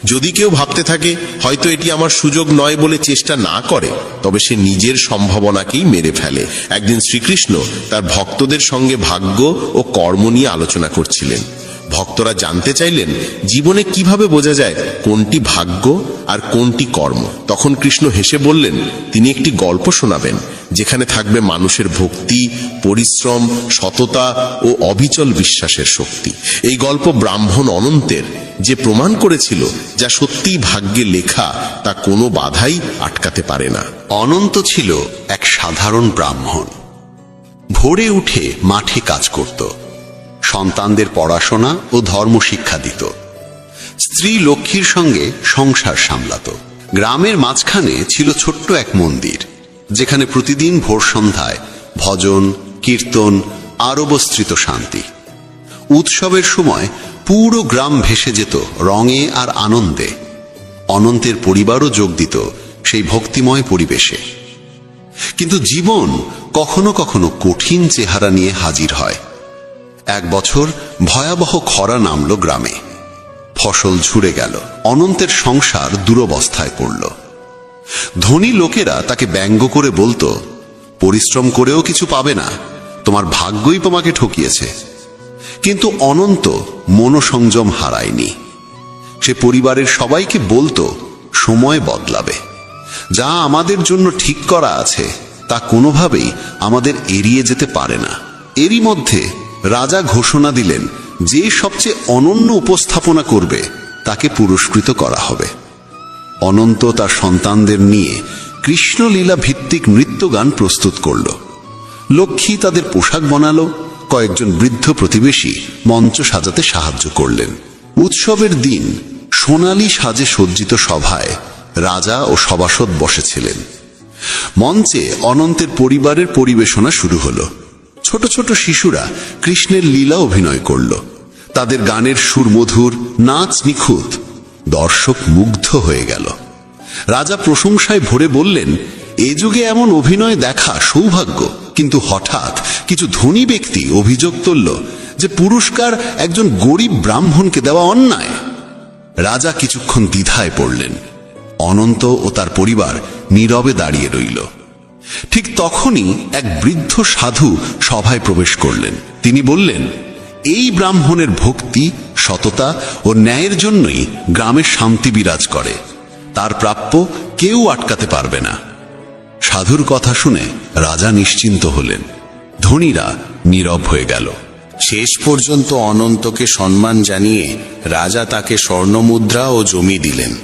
যদি কেউ ভাবতে থাকে হয়তো এটি আমার সুযোগ নয় বলে চেষ্টা না করে, তবে সে নিজের সম্ভাবনাকেই মেরে ফেলে। একদিন শ্রীকৃষ্ণ তার ভক্তদের সঙ্গে ভাগ্য ও কর্ম নিয়ে আলোচনা করছিলেন। ভক্তরা জানতে চাইলেন জীবনে কিভাবে বোঝা যায় কোনটি ভাগ্য আর কোনটি কর্ম। তখন কৃষ্ণ হেসে বললেন তিনি একটি গল্প শোনাবেন, যেখানে থাকবে মানুষের ভক্তি, পরিশ্রম, সততা ও অবিচল বিশ্বাসের শক্তি। এই গল্প ব্রাহ্মণ অনন্তের, যে প্রমাণ করেছিল যা সত্যিই ভাগ্যে লেখা তা কোনো বাধাই আটকাতে পারে না। অনন্ত ছিল এক সাধারণ ব্রাহ্মণ। ভোরে উঠে মাঠে কাজ করত, সন্তানদের পড়াশোনা ও ধর্ম শিক্ষা দিত, স্ত্রী লক্ষ্মীর সঙ্গে সংসার সামলাত। গ্রামের মাঝখানে ছিল ছোট্ট এক মন্দির, যেখানে প্রতিদিন ভোর সন্ধ্যায় ভজন, কীর্তন আর অবস্থিত শান্তি। উৎসবের সময় পুরো গ্রাম ভেসে যেত রঙে আর আনন্দে। অনন্তের পরিবারও যোগ দিত সেই ভক্তিময় পরিবেশে। কিন্তু জীবন কখনো কখনো কঠিন চেহারা নিয়ে হাজির হয়। এক বছর ভয়াবহ খরা নামল গ্রামে। ফসল ঝুরে গেল, অনন্তের সংসার দুরবস্থায় পড়ল। ধনী লোকেরা তাকে ব্যঙ্গ করে বলতো, পরিশ্রম করেও কিছু পাবে না, তোমার ভাগ্যই তোমাকে ঠকিয়েছে। কিন্তু অনন্ত মনোসংযম হারায়নি। সে পরিবারের সবাইকে বলতো, সময় বদলাবে, যা আমাদের জন্য ঠিক করা আছে তা কোনোভাবেই আমাদের এড়িয়ে যেতে পারে না। এরই মধ্যে রাজা ঘোষণা দিলেন, যে সবচেয়ে অনন্য উপস্থাপনা করবে তাকে পুরস্কৃত করা হবে। অনন্ত তার সন্তানদের নিয়ে কৃষ্ণলীলা ভিত্তিক নৃত্যগান প্রস্তুত করল। লক্ষ্মী তাদের পোশাক বানালো, কয়েকজন বৃদ্ধ প্রতিবেশী মঞ্চ সাজাতে সাহায্য করলেন। উৎসবের দিন সোনালী সাজে সজ্জিত সভায় রাজা ও সভাসদ বসেছিলেন। মঞ্চে অনন্তের পরিবারের পরিবেশনা শুরু হলো। ছোট ছোট শিশুরা কৃষ্ণের লীলা অভিনয় করল। তাদের গানের সুর মধুর, নাচ নিখুঁত। দর্শক মুগ্ধ হয়ে গেল। রাজা প্রশংসায় ভরে বললেন, এ যুগে এমন অভিনয় দেখা সৌভাগ্য। কিন্তু হঠাৎ কিছু ধনী ব্যক্তি অভিযোগ তুলল যে পুরস্কার একজন গরিব ব্রাহ্মণকে দেওয়া অন্যায়। রাজা কিছুক্ষণ দ্বিধায় পড়লেন। অনন্ত ও তার পরিবার নীরবে দাঁড়িয়ে রইল। ঠিক তখনই এক বৃদ্ধ সাধু সভায় প্রবেশ করলেন। তিনি বললেন, এই ব্রাহ্মণের ভক্তি, সততা ও ন্যায়ের জন্যই গ্রামে শান্তি বিরাজ করে। তার প্রাপ্য কেউ আটকাতে পারবে না। সাধুর কথা শুনে রাজা নিশ্চিন্ত হলেন। ধনীরা নীরব হয়ে গেল। শেষ পর্যন্ত অনন্তকে সম্মান জানিয়ে রাজা তাকে স্বর্ণমুদ্রা ও জমি দিলেন।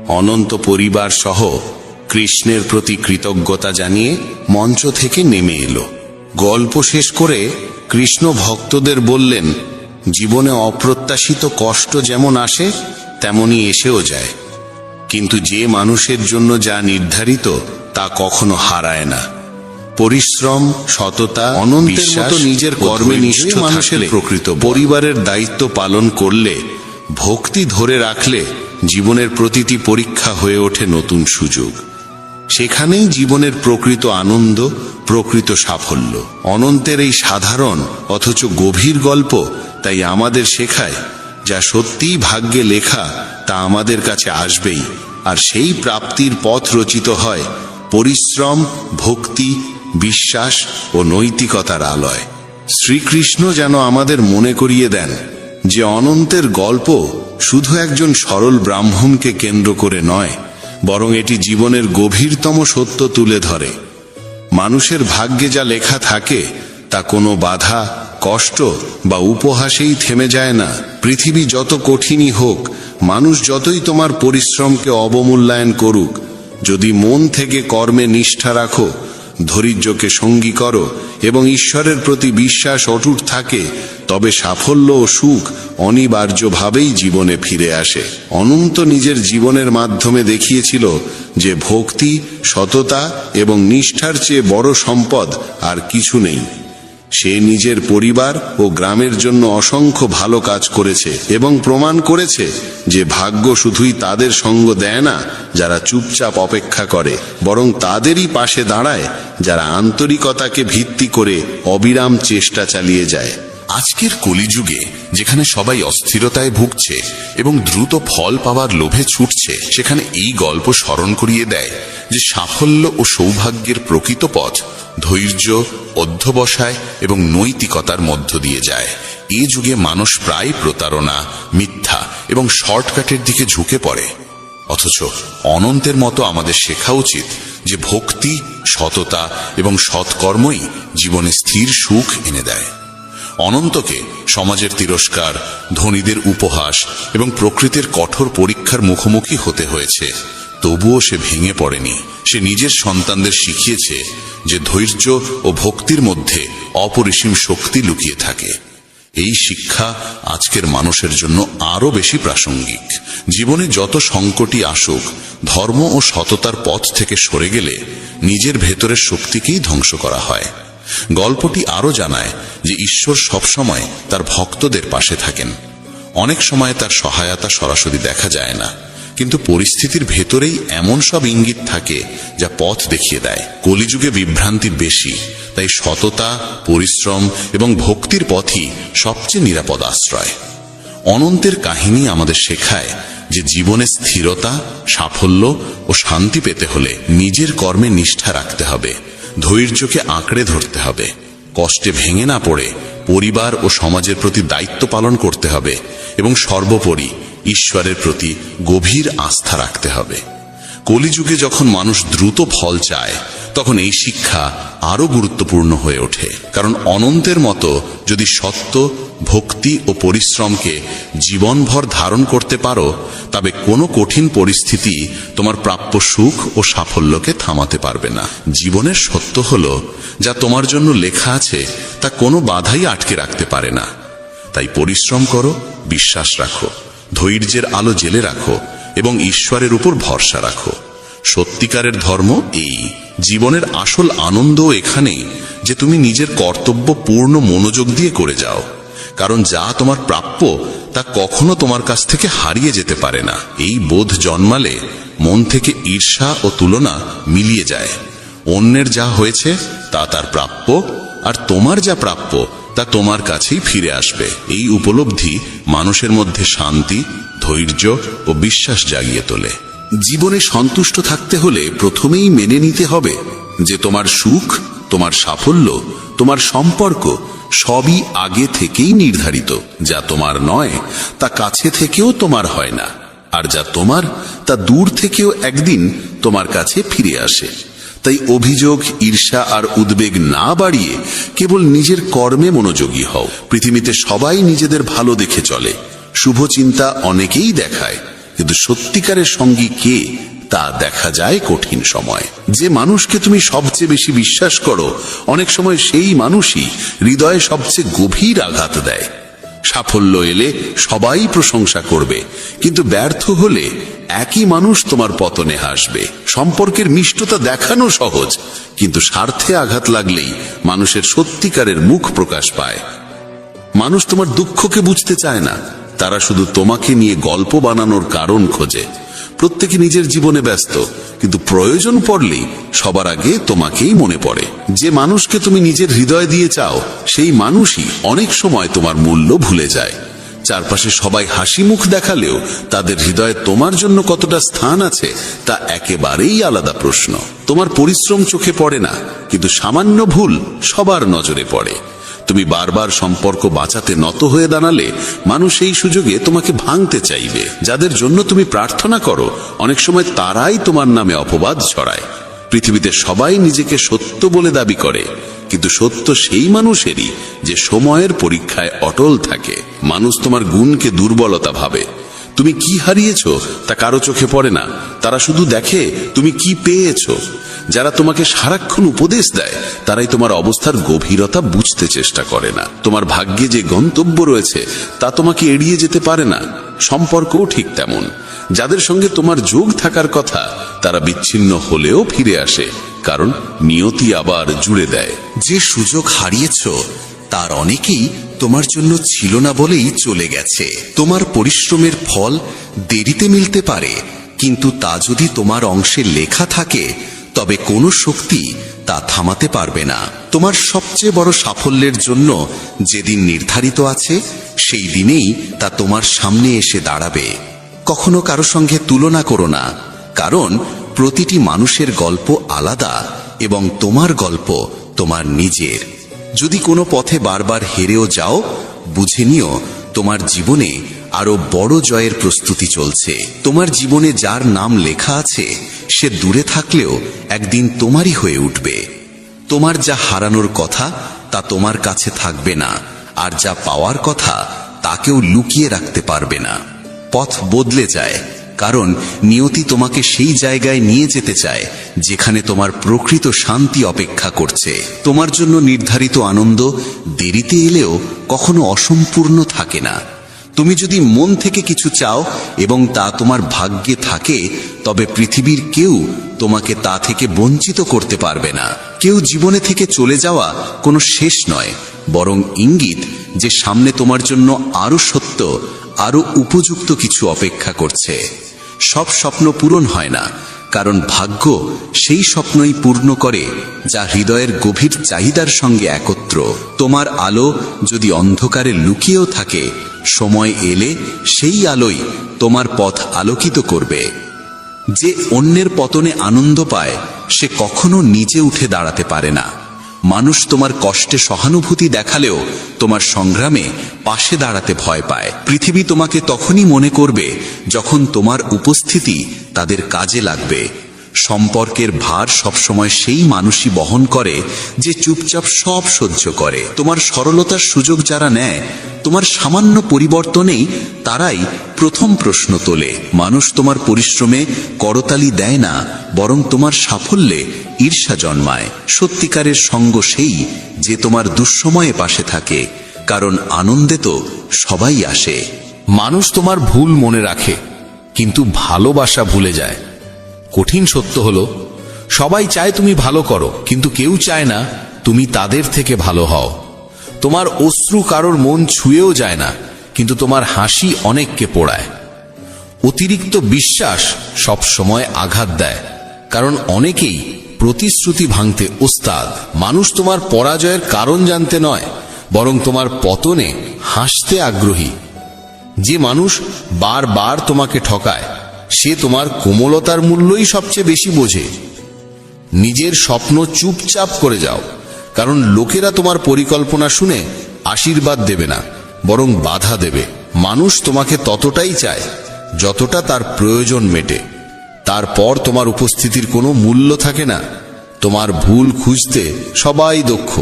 অনন্ত পরিবার সহ কৃষ্ণের প্রতি কৃতজ্ঞতা জানিয়ে মঞ্চ থেকে নেমে এলো। গল্প শেষ করে কৃষ্ণ ভক্তদের বললেন, জীবনে অপ্রত্যাশিত কষ্ট যেমন আসে তেমনি এসেও যায়, কিন্তু যে মানুষের জন্য যা নির্ধারিত তা কখনো হারায় না। পরিশ্রম, সততা, অনন্তের মতো নিজের কর্মে নিষ্ঠ মানুষের প্রকৃত পরিবারের দায়িত্ব পালন করলে, ভক্তি ধরে রাখলে জীবনের প্রতিটি পরীক্ষা হয়ে ওঠে নতুন সুযোগ। সেখানেই জীবনের প্রকৃত আনন্দ, প্রকৃত সাফল্য। অনন্তের এই সাধারণ অথচ গভীর গল্প তাই আমাদের শেখায়, যা সত্যিই ভাগ্যে লেখা তা আমাদের কাছে আসবেই। আর সেই প্রাপ্তির পথ রচিত হয় পরিশ্রম, ভক্তি, বিশ্বাস ও নৈতিকতার আলোয়। শ্রীকৃষ্ণ যেন আমাদের মনে করিয়ে দেন যে অনন্তের গল্প শুধু একজন সরল ব্রাহ্মণকে কেন্দ্র করে নয়, বরং এটি জীবনের গভীরতম সত্য তুলে ধরে। মানুষের ভাগ্যে যা লেখা থাকে তা কোনো বাধা, কষ্ট বা উপহাসেই থেমে যায় না। পৃথিবী যত কঠিনই হোক, মানুষ যতই তোমার পরিশ্রমকে অবমূল্যায়ন করুক, যদি মন থেকে কর্মে নিষ্ঠা রাখো, ধৈর্যকে সঙ্গী করো এবং ঈশ্বরের প্রতি বিশ্বাস অটুট থাকে, তবে সাফল্য ও সুখ অনিবার্যভাবেই জীবনে ফিরে আসে। অনন্ত নিজের জীবনের মাধ্যমে দেখিয়েছিল যে ভক্তি, সততা এবং নিষ্ঠার চেয়ে বড় সম্পদ আর কিছু নেই। সে নিজের পরিবার ও গ্রামের জন্য অসংখ্য ভালো কাজ করেছে এবং প্রমাণ করেছে যে ভাগ্য শুধুই তাদের সঙ্গ দেয় না যারা চুপচাপ অপেক্ষা করে, বরং তাদেরই পাশে দাঁড়ায় যারা আন্তরিকতাকে ভিত্তি করে অবিরাম চেষ্টা চালিয়ে যায়। আজকের কলিযুগে যেখানে সবাই অস্থিরতায় ভুগছে এবং দ্রুত ফল পাওয়ার লোভে ছুটছে, সেখানে এই গল্প স্মরণ করিয়ে দেয় যে সাফল্য ও সৌভাগ্যের প্রকৃত পথ ধৈর্য, অধ্যবসায় এবং নৈতিকতার মধ্য দিয়ে যায়। এই যুগে মানুষ প্রায় প্রতারণা, মিথ্যা এবং শর্টকাটের দিকে ঝুঁকে পড়ে। অথচ অনন্তের মতো আমাদের শেখা উচিত যে ভক্তি, সততা এবং সৎকর্মই জীবনে স্থির সুখ এনে দেয়। অনন্তকে সমাজের তিরস্কার, ধনীদের উপহাস এবং প্রকৃতির কঠোর পরীক্ষার মুখোমুখি হতে হয়েছে, তবুও সে ভেঙে পড়েনি। সে নিজের সন্তানদের শিখিয়েছে যে ধৈর্য ও ভক্তির মধ্যে অপরিসীম শক্তি লুকিয়ে থাকে। এই শিক্ষা আজকের মানুষের জন্য আরো বেশি প্রাসঙ্গিক। জীবনে যত সংকটই আসুক, ধর্ম ও সততার পথ থেকে সরে গেলে নিজের ভেতরের শক্তিকেই ধ্বংস করা হয়। গল্পটি আরো জানায় যে ঈশ্বর সবসময় তার ভক্তদের পাশে থাকেন। অনেক সময় তার সহায়তা সরাসরি দেখা যায় না, কিন্তু পরিস্থিতির ভেতরেই এমন সব ইঙ্গিত থাকে যা পথ দেখিয়ে দেয়। কলিযুগে বিভ্রান্তি বেশি, তাই সততা, পরিশ্রম এবং ভক্তির পথই সবচেয়ে নিরাপদ আশ্রয়। অনন্তের কাহিনী আমাদের শেখায় যে জীবনে স্থিরতা, সাফল্য ও শান্তি পেতে হলে নিজের কর্মে নিষ্ঠা রাখতে হবে, ধৈর্যকে আঁকড়ে ধরতে হবে, কষ্টে ভেঙে না পড়ে পরিবার ও সমাজের প্রতি দায়িত্ব পালন করতে হবে এবং সর্বোপরি ঈশ্বরের প্রতি গভীর আস্থা রাখতে হবে। কলিযুগে যখন মানুষ দ্রুত ফল চায়, তখন এই শিক্ষা আরো গুরুত্বপূর্ণ হয়ে ওঠে। কারণ অনন্তের মতো যদি সত্য, ভক্তি ও পরিশ্রমকে জীবনভর ধারণ করতে পারো, তবে কোনো কঠিন পরিস্থিতি তোমার প্রাপ্য সুখ ও সাফল্যকে থামাতে পারবে না। জীবনের সত্য হলো, যা তোমার জন্য লেখা আছে তা কোনো বাধাই আটকে রাখতে পারে না। তাই পরিশ্রম করো, বিশ্বাস রাখো, ধৈর্যের আলো জেলে রাখো এবং ঈশ্বরের উপর ভরসা রাখো। সত্যিকারের ধর্ম এই। জীবনের আসল আনন্দ এখানেই যে তুমি নিজের কর্তব্য পূর্ণ মনোযোগ দিয়ে করে যাও। কারণ যা তোমার প্রাপ্য তা কখনো তোমার কাছ থেকে হারিয়ে যেতে পারে না। এই বোধ জন্মালে মন থেকে ঈর্ষা ও তুলনা মিলিয়ে যায়। অন্যের যা হয়েছে তা তার প্রাপ্য, আর তোমার যা প্রাপ্য তা তোমার কাছেই ফিরে আসবে। এই উপলব্ধি মানুষের মধ্যে শান্তি, ধৈর্য ও বিশ্বাস জাগিয়ে তোলে। জীবনে সন্তুষ্ট থাকতে হলে প্রথমেই মেনে নিতে হবে যে তোমার সুখ, তোমার সাফল্য, তোমার সম্পর্ক সবই আগে থেকেই নির্ধারিত। যা তোমার নয় তা কাছে থেকেও তোমার হয় না, আর যা তোমার তা দূর থেকেও একদিন তোমার কাছে ফিরে আসে। তাই অভিযোগ, ঈর্ষা আর উদ্বেগ না বাড়িয়ে কেবল নিজের কর্মে মনোযোগী হও। পৃথিবীতে সবাই নিজেদের ভালো দেখে চলে, শুভ চিন্তা অনেকেই দেখায়, কিন্তু সত্যিকারের সঙ্গী কে তা দেখা যায় কঠিন সময়। যে মানুষকে তুমি সবচেয়ে বেশি বিশ্বাস করো, অনেক সময় সেই মানুষই হৃদয়ে সবচেয়ে গভীর আঘাত দেয়। সাফল্য এলে সবাই প্রশংসা করবে, কিন্তু ব্যর্থ হলে একই মানুষ তোমার পতনে হাসবে। সম্পর্কের মিষ্টতা দেখানো সহজ, কিন্তু স্বার্থে আঘাত লাগলেই মানুষের সত্যিকারের মুখ প্রকাশ পায়। মানুষ তোমার দুঃখকে বুঝতে চায় না, তারা শুধু তোমাকে নিয়ে গল্প বানানোর কারণ খোঁজে। প্রত্যেকে নিজের জীবনে ব্যস্ত, কিন্তু প্রয়োজন পড়লেই সবার আগে তোমাকেই মনে পড়ে। যে মানুষকে তুমি নিজের হৃদয় দিয়ে চাও, সেই মানুষই অনেক সময় তোমার মূল্য ভুলে যায়। চারপাশে সবাই হাসি মুখ দেখালেও তাদের হৃদয়ে তোমার জন্য কতটা স্থান আছে তা একেবারেই আলাদা প্রশ্ন। তোমার পরিশ্রম চোখে পড়ে না, কিন্তু সামান্য ভুল সবার নজরে পড়ে। তুমি বারবার সম্পর্ক বাঁচাতে নত হয়ে দাঁড়ালে মানুষ এই সুযোগে তোমাকে ভাঙতে চাইবে। যাদের জন্য তুমি প্রার্থনা করো, অনেক সময় তারাই তোমার নামে অপবাদ ছড়ায়। পৃথিবীতে সবাই নিজেকে সত্য বলে দাবি করে, কিন্তু সত্য সেই মানুষেরই যে সময়ের পরীক্ষায় অটল থাকে। মানুষ তোমার গুণকে দুর্বলতা ভাবে। তুমি কি হারিয়েছ তা কারো চোখে পড়ে না, তারা শুধু দেখে তুমি কি পেয়েছ। যারা তোমাকে সারাক্ষণ উপদেশ দেয়, তারাই তোমার অবস্থার গভীরতা বুঝতে চেষ্টা করে না। তোমার ভাগ্যে যে গন্তব্য রয়েছে তা তোমাকে এড়িয়ে যেতে পারে না। সম্পর্কও ঠিক তেমন। যাদের সঙ্গে তোমার যোগ থাকার কথা, তারা বিচ্ছিন্ন হলেও ফিরে আসে, কারণ নিয়তি আবার জুড়ে দেয়। যে সুযোগ হারিয়েছ তার অনেকেই তোমার জন্য ছিল না বলেই চলে গেছে। তোমার পরিশ্রমের ফল দেরিতে মিলতে পারে, কিন্তু তা যদি তোমার অংশে লেখা থাকে, তবে কোনো শক্তি তা থামাতে পারবে না। তোমার সবচেয়ে বড় সাফল্যের জন্য যেদিন নির্ধারিত আছে, সেই দিনেই তা তোমার সামনে এসে দাঁড়াবে। কখনো কারো সঙ্গে তুলনা করো না, কারণ প্রতিটি মানুষের গল্প আলাদা এবং তোমার গল্প তোমার নিজের। যদি কোনো পথে বারবার হেরেও যাও, বুঝে নিও তোমার জীবনে আরো বড় জয়ের প্রস্তুতি চলছে। তোমার জীবনে যার নাম লেখা আছে, সে দূরে থাকলেও একদিন তোমারই হয়ে উঠবে। তোমার যা হারানোর কথা তা তোমার কাছে থাকবে না, আর যা পাওয়ার কথা তাকেও লুকিয়ে রাখতে পারবে না। পথ বদলে যায়, কারণ নিয়তি তোমাকে সেই জায়গায় নিয়ে যেতে চায় যেখানে তোমার প্রকৃত শান্তি অপেক্ষা করছে। তোমার জন্য নির্ধারিত আনন্দ দেরিতে এলেও কখনো অসম্পূর্ণ থাকে না। তুমি যদি মন থেকে কিছু চাও এবং তা তোমার ভাগ্যে থাকে, তবে পৃথিবীর কেউ তোমাকে তা থেকে বঞ্চিত করতে পারবে না। কেউ জীবনে থেকে চলে যাওয়া কোনো শেষ নয়, বরং ইঙ্গিত যে সামনে তোমার জন্য আরো সত্য, আরো উপযুক্ত কিছু অপেক্ষা করছে। সব স্বপ্ন পূরণ হয় না, কারণ ভাগ্য সেই স্বপ্নই পূর্ণ করে যা হৃদয়ের গভীর চাহিদার সঙ্গে একত্র। তোমার আলো যদি অন্ধকারে লুকিয়েও থাকে, সময় এলে সেই আলোই তোমার পথ আলোকিত করবে। যে অন্যের পতনে আনন্দ পায়, সে কখনো নিজে উঠে দাঁড়াতে পারে না। মানুষ তোমার কষ্টে সহানুভূতি দেখালেও তোমার সংগ্রামে পাশে দাঁড়াতে ভয় পায়। পৃথিবী তোমাকে তখনই মনে করবে যখন তোমার উপস্থিতি তাদের কাজে লাগবে। সম্পর্কের ভার সবসময় সেই মানুষই বহন করে যে চুপচাপ সব সহ্য করে। তোমার সরলতার সুযোগ যারা নেয়, তোমার সামান্য পরিবর্তনেই তারাই প্রথম প্রশ্ন তোলে। মানুষ তোমার পরিশ্রমে করতালি দেয় না, বরং তোমার সাফল্যে ঈর্ষা জন্মায়। সত্যিকারের সঙ্গ সেই যে তোমার দুঃসময়ে পাশে থাকে, কারণ আনন্দে তো সবাই আসে। মানুষ তোমার ভুল মনে রাখে, কিন্তু ভালোবাসা ভুলে যায়। কঠিন সত্য হলো, সবাই চায় তুমি ভালো করো, কিন্তু কেউ চায় না তুমি তাদের থেকে ভালো হও। তোমার অশ্রু কারোর মন ছুঁয়েও যায় না, কিন্তু তোমার হাসি অনেককে পোড়ায়। অতিরিক্ত বিশ্বাস সব সময় আঘাত দেয়, কারণ অনেকেই প্রতিশ্রুতি ভাঙতে ওস্তাদ। মানুষ তোমার পরাজয়ের কারণ জানতে নয়, বরং তোমার পতনে হাসতে আগ্রহী। যে মানুষ বারবার তোমাকে ঠকায়, সে তোমার কোমলতার মূল্যই সবচেয়ে বেশি বোঝে। নিজের স্বপ্ন চুপচাপ করে যাও, কারণ লোকেরা তোমার পরিকল্পনা শুনে আশীর্বাদ দেবে না, বরং বাধা দেবে। মানুষ তোমাকে ততটাই চায় যতটা তার প্রয়োজন মেটে। তারপর তোমার উপস্থিতির কোনো মূল্য থাকে না। তোমার ভুল খুঁজতে সবাই দক্ষ,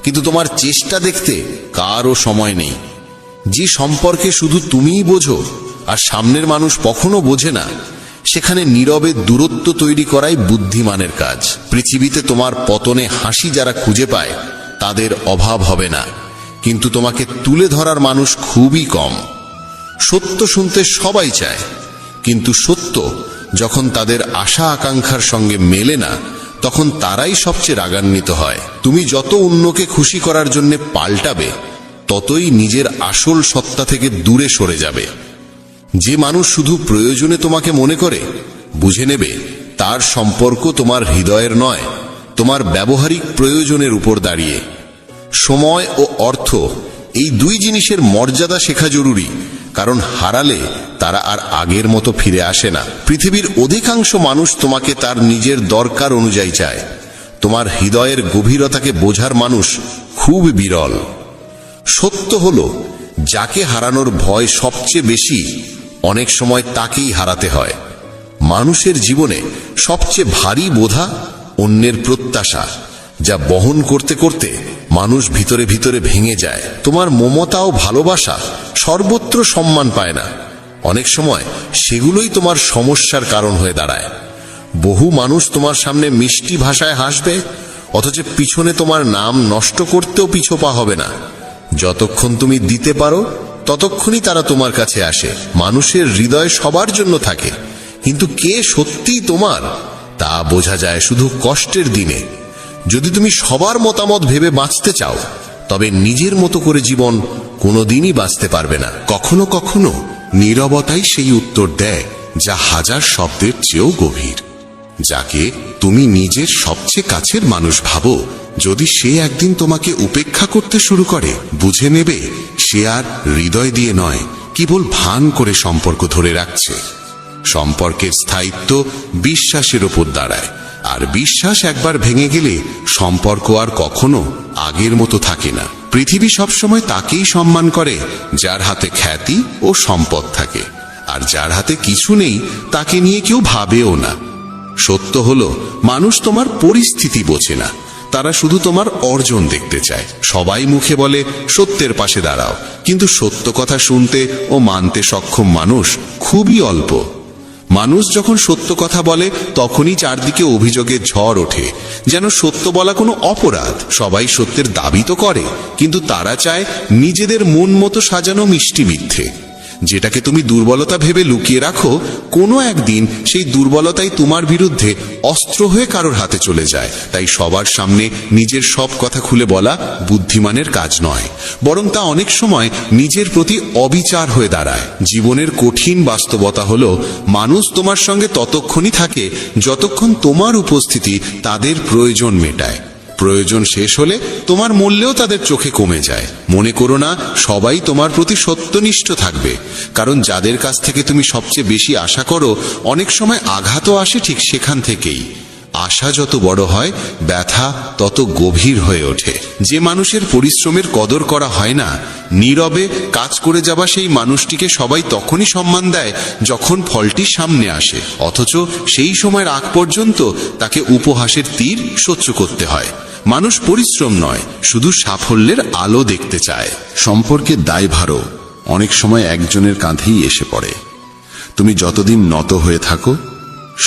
কিন্তু তোমার চেষ্টা দেখতে কারও সময় নেই। যে সম্পর্কে শুধু তুমিই বোঝো আর সামনের মানুষ কখনো বোঝে না, সেখানে নীরবে দূরত্ব তৈরি করাই বুদ্ধিমানের কাজ। পৃথিবীতে তোমার পতনে হাসি যারা খুঁজে পায়, তাদের অভাব হবে না, কিন্তু তোমাকে তুলে ধরার মানুষ খুবই কম। সত্য শুনতে সবাই চায়, কিন্তু সত্য যখন তাদের আশা আকাঙ্ক্ষার সঙ্গে মেলে না, তখন তারাই সবচেয়ে রাগান্বিত হয়। তুমি যত অন্যকে খুশি করার জন্য পাল্টাবে, ততই নিজের আসল সত্তা থেকে দূরে সরে যাবে। যে মানুষ শুধু প্রয়োজনে তোমাকে মনে করে, বুঝে নেবে তার সম্পর্ক তোমার হৃদয়ের নয়, তোমার ব্যবহারিক প্রয়োজনের উপর দাঁড়িয়ে। সময় ও অর্থ, এই দুই জিনিসের মর্যাদা শেখা জরুরি, কারণ হারালে তারা আর আগের মতো ফিরে আসে না। পৃথিবীর অধিকাংশ মানুষ তোমাকে তার নিজের দরকার অনুযায়ী চায়। তোমার হৃদয়ের গভীরতাকে বোঝার মানুষ খুব বিরল। সত্য হলো, যাকে হারানোর ভয় সবচেয়ে বেশি, অনেক সময় তাকেই হারাতে হয়। মানুষের জীবনে সবচেয়ে ভারী বোঝা অন্যের প্রত্যাশা, যা বহন করতে করতে মানুষ ভিতরে ভিতরে ভেঙে যায়। তোমার মমতা ও ভালোবাসা সর্বত্র সম্মান পায় না, অনেক সময় সেগুলোই তোমার সমস্যার কারণ হয়ে দাঁড়ায়। বহু মানুষ তোমার সামনে মিষ্টি ভাষায় হাসবে, অথচ পিছনে তোমার নাম নষ্ট করতেও পিছোপা হবে না। যতক্ষণ তুমি দিতে পারো, ততক্ষণই তারা তোমার কাছে আসে। মানুষের হৃদয় সবার জন্য থাকে, কিন্তু কে সত্যিই তোমার তা বোঝা যায় শুধু কষ্টের দিনে। যদি তুমি সবার মতামত ভেবে বাঁচতে চাও, তবে নিজের মতো করে জীবন কোনোদিনই বাঁচতে পারবে না। কখনো কখনো নীরবতাই সেই উত্তর দেয় যা হাজার শব্দের চেয়েও গভীর। যাকে তুমি নিজের সবচেয়ে কাছের মানুষ ভাবো, যদি সে একদিন তোমাকে উপেক্ষা করতে শুরু করে, বুঝে নেবে সে আর হৃদয় দিয়ে নয়, কেবল ভান করে সম্পর্ক ধরে রাখছে। সম্পর্কের স্থায়িত্ব বিশ্বাসের ওপর দাঁড়ায়, আর বিশ্বাস একবার ভেঙে গেলে সম্পর্ক আর কখনো আগের মতো থাকে না। পৃথিবী সবসময় তাকেই সম্মান করে যার হাতে খ্যাতি ও সম্পদ থাকে, আর যার হাতে কিছু নেই তাকে নিয়ে কেউ ভাবেও না। সত্য হলো, মানুষ তোমার পরিস্থিতি বোঝে না, তারা শুধু তোমার অর্জন দেখতে চায়। সবাই মুখে বলে সত্যের পাশে দাঁড়াও, কিন্তু সত্য কথা শুনতে ও মানতে সক্ষম মানুষ খুবই অল্প। মানুষ যখন সত্য কথা বলে, তখনই চারদিকে অভিযোগের ঝড় ওঠে, যেন সত্য বলা কোনো অপরাধ। সবাই সত্যের দাবি তো করে, কিন্তু তারা চায় নিজেদের মন মতো সাজানো মিষ্টি মিথ্যে। যেটাকে তুমি দুর্বলতা ভেবে লুকিয়ে রাখো, কোনো একদিন সেই দুর্বলতাই তোমার বিরুদ্ধে অস্ত্র হয়ে কারোর হাতে চলে যায়। তাই সবার সামনে নিজের সব কথা খুলে বলা বুদ্ধিমানের কাজ নয়, বরং তা অনেক সময় নিজের প্রতি অবিচার হয়ে দাঁড়ায়। জীবনের কঠিন বাস্তবতা হলো, মানুষ তোমার সঙ্গে ততক্ষণই থাকে যতক্ষণ তোমার উপস্থিতি তাদের প্রয়োজন মেটায়। প্রয়োজন শেষ হলে তোমার মূল্যও তাদের চোখে কমে যায়। মনে করো না সবাই তোমার প্রতি সত্যনিষ্ঠ থাকবে, কারণ যাদের কাছ থেকে তুমি সবচেয়ে বেশি আশা করো, অনেক সময় আঘাতও আসে ঠিক সেখান থেকেই। আশা যত বড় হয়, ব্যথা তত গভীর হয়ে ওঠে। যে মানুষের পরিশ্রমের কদর করা হয় না, নীরবে কাজ করে যাওয়া সেই মানুষটিকে সবাই তখনই সম্মান দেয় যখন ফলটি সামনে আসে, অথচ সেই সময়ের আগ পর্যন্ত তাকে উপহাসের তীর সহ্য করতে হয়। মানুষ পরিশ্রম নয়, শুধু সাফল্যের আলো দেখতে চায়। সম্পর্কের দায়ভারও অনেক সময় একজনের কাঁধেই এসে পড়ে। তুমি যতদিন নত হয়ে থাকো,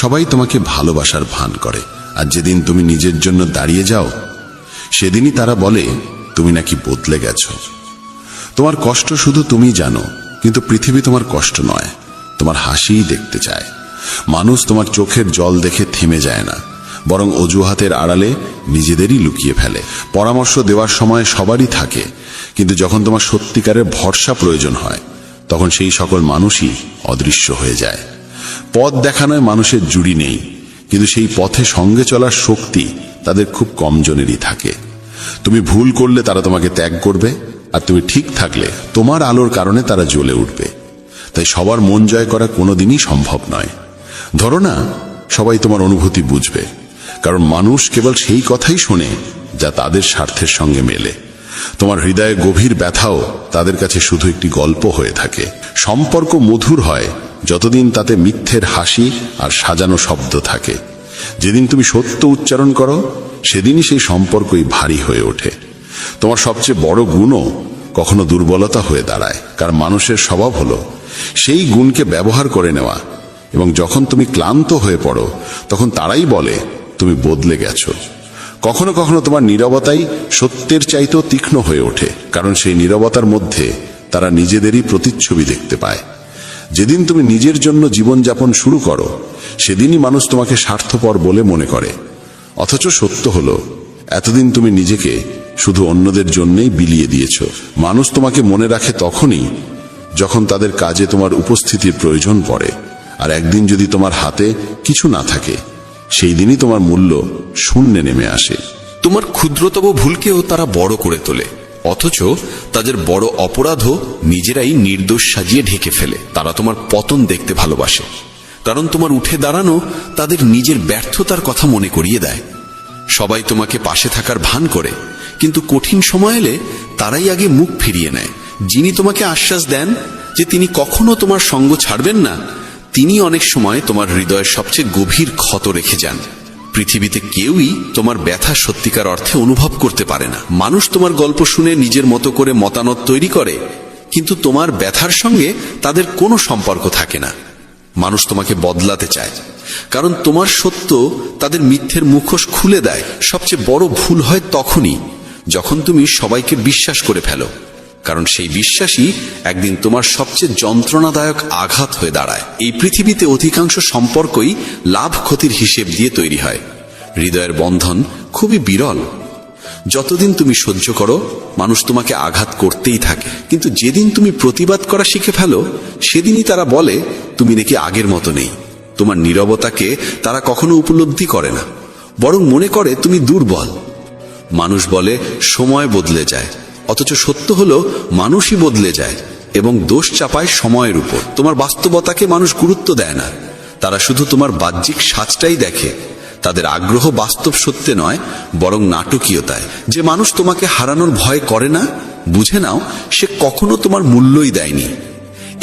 সবাই তোমাকে ভালোবাসার ভান করে, আর যেদিন তুমি নিজের জন্য দাঁড়িয়ে যাও, সেদিনই তারা বলে তুমি নাকি বদলে গেছো। তোমার কষ্ট শুধু তুমি জানো, কিন্তু পৃথিবী তোমার কষ্ট নয়, তোমার হাসিই দেখতে চায়। মানুষ তোমার চোখের জল দেখে থেমে যায় না, বরং অজুহাতের আড়ালে নিজেদেরই লুকিয়ে ফেলে। পরামর্শ দেওয়ার সময় সবারই থাকে, কিন্তু যখন তোমার সত্যিকারের ভরসা প্রয়োজন হয়, তখন সেই সকল মানুষই অদৃশ্য হয়ে যায়। পথ দেখানোয় মানুষের জুড়ি নেই, কিন্তু সেই পথে সঙ্গে চলার শক্তি তাদের খুব কম জনেরই থাকে। তুমি ভুল করলে তারা তোমাকে ত্যাগ করবে, আর তুমি ঠিক থাকলে তোমার আলোর কারণে তারা জ্বলে উঠবে। তাই সবার মন জয় করা কোনোদিনই সম্ভব নয়। ধরো না সবাই তোমার অনুভূতি বুঝবে, কারণ মানুষ কেবল সেই কথাই শোনে যা তাদের স্বার্থের সঙ্গে মেলে। তোমার হৃদয়ে গভীর ব্যথাও তাদের কাছে শুধু একটি গল্প হয়ে থাকে। সম্পর্ক মধুর হয় যতদিন তাতে মিথ্যের হাসি আর সাজানো শব্দ থাকে। যেদিন তুমি সত্য উচ্চারণ করো, সেদিনই সেই সম্পর্কই ভারী হয়ে ওঠে। তোমার সবচেয়ে বড় গুণও কখনো দুর্বলতা হয়ে দাঁড়ায়, কারণ মানুষের স্বভাব হলো সেই গুণকে ব্যবহার করে নেওয়া, এবং যখন তুমি ক্লান্ত হয়ে পড়ো, তখন তারাই বলে তুমি বদলে গেছো। কখনো কখনো তোমার নীরবতাই সত্যের চাইতেও তীক্ষ্ণ হয়ে ওঠে, কারণ সেই নীরবতার মধ্যে তারা নিজেদেরই প্রতিচ্ছবি দেখতে পায়। যেদিন তুমি নিজের জন্য জীবনযাপন শুরু করো, সেদিনই মানুষ তোমাকে স্বার্থপর বলে মনে করে। অথচ সত্য হলো, এতদিন তুমি নিজেকে শুধু অন্যদের জন্যই বিলিয়ে দিয়েছ। মানুষ তোমাকে মনে রাখে তখনই যখন তাদের কাজে তোমার উপস্থিতির প্রয়োজন পড়ে, আর একদিন যদি তোমার হাতে কিছু না থাকে, সেই দিনই তোমার মূল্য শূন্যে নেমে আসে। তোমার ক্ষুদ্রতম ভুলকেও তারা বড় করে তোলে, অথচ তাদের বড় অপরাধও নিজেরাই নির্দোষ সাজিয়ে ঢেকে ফেলে। তারা তোমার পতন দেখতে ভালোবাসে, কারণ তোমার উঠে দাঁড়ানো তাদের নিজের ব্যর্থতার কথা মনে করিয়ে দেয়। সবাই তোমাকে পাশে থাকার ভান করে, কিন্তু কঠিন সময় এলে তারাই আগে মুখ ফিরিয়ে নেয়। যিনি তোমাকে আশ্বাস দেন যে তিনি কখনো তোমার সঙ্গ ছাড়বেন না, তিনি অনেক সময় তোমার হৃদয়ের সবচেয়ে গভীর ক্ষত রেখে যান। পৃথিবীতে কেউই তোমার ব্যথা সত্যিকার অর্থে অনুভব করতে পারে না। মানুষ তোমার গল্প শুনে নিজের মতো করে মতামত তৈরি করে, কিন্তু তোমার ব্যথার সঙ্গে তাদের কোনো সম্পর্ক থাকে না। মানুষ তোমাকে বদলাতে চায়, কারণ তোমার সত্য তাদের মিথ্যের মুখোশ খুলে দেয়। সবচেয়ে বড় ভুল হয় তখনই যখন তুমি সবাইকে বিশ্বাস করে ফেলো, কারণ সেই বিশ্বাসই একদিন তোমার সবচেয়ে যন্ত্রণাদায়ক আঘাত হয়ে দাঁড়ায়। এই পৃথিবীতে অধিকাংশ সম্পর্কই লাভ ক্ষতির হিসেব দিয়ে তৈরি হয়। হৃদয়ের বন্ধন খুবই বিরল। যতদিন তুমি সহ্য করো, মানুষ তোমাকে আঘাত করতেই থাকে, কিন্তু যেদিন তুমি প্রতিবাদ করা শিখে ফেলো, সেদিনই তারা বলে তুমি নাকি আগের মতো নেই। তোমার নীরবতাকে তারা কখনো উপলব্ধি করে না, বরং মনে করে তুমি দুর্বল। মানুষ বলে সময় বদলে যায়, অথচ সত্য হলো মানুষই বদলে যায়, এবং দোষ চাপায় সময়ের উপর। তোমার বাস্তবতাকে মানুষ গুরুত্ব দেয় না, তারা শুধু তোমার বাহ্যিক সাজটাই দেখে। তাদের আগ্রহ বাস্তব সত্যে নয়, বরং নাটকীয়তায়। যে মানুষ তোমাকে হারানোর ভয় করে না, বুঝে নাও সে কখনো তোমার মূল্যই দেয়নি।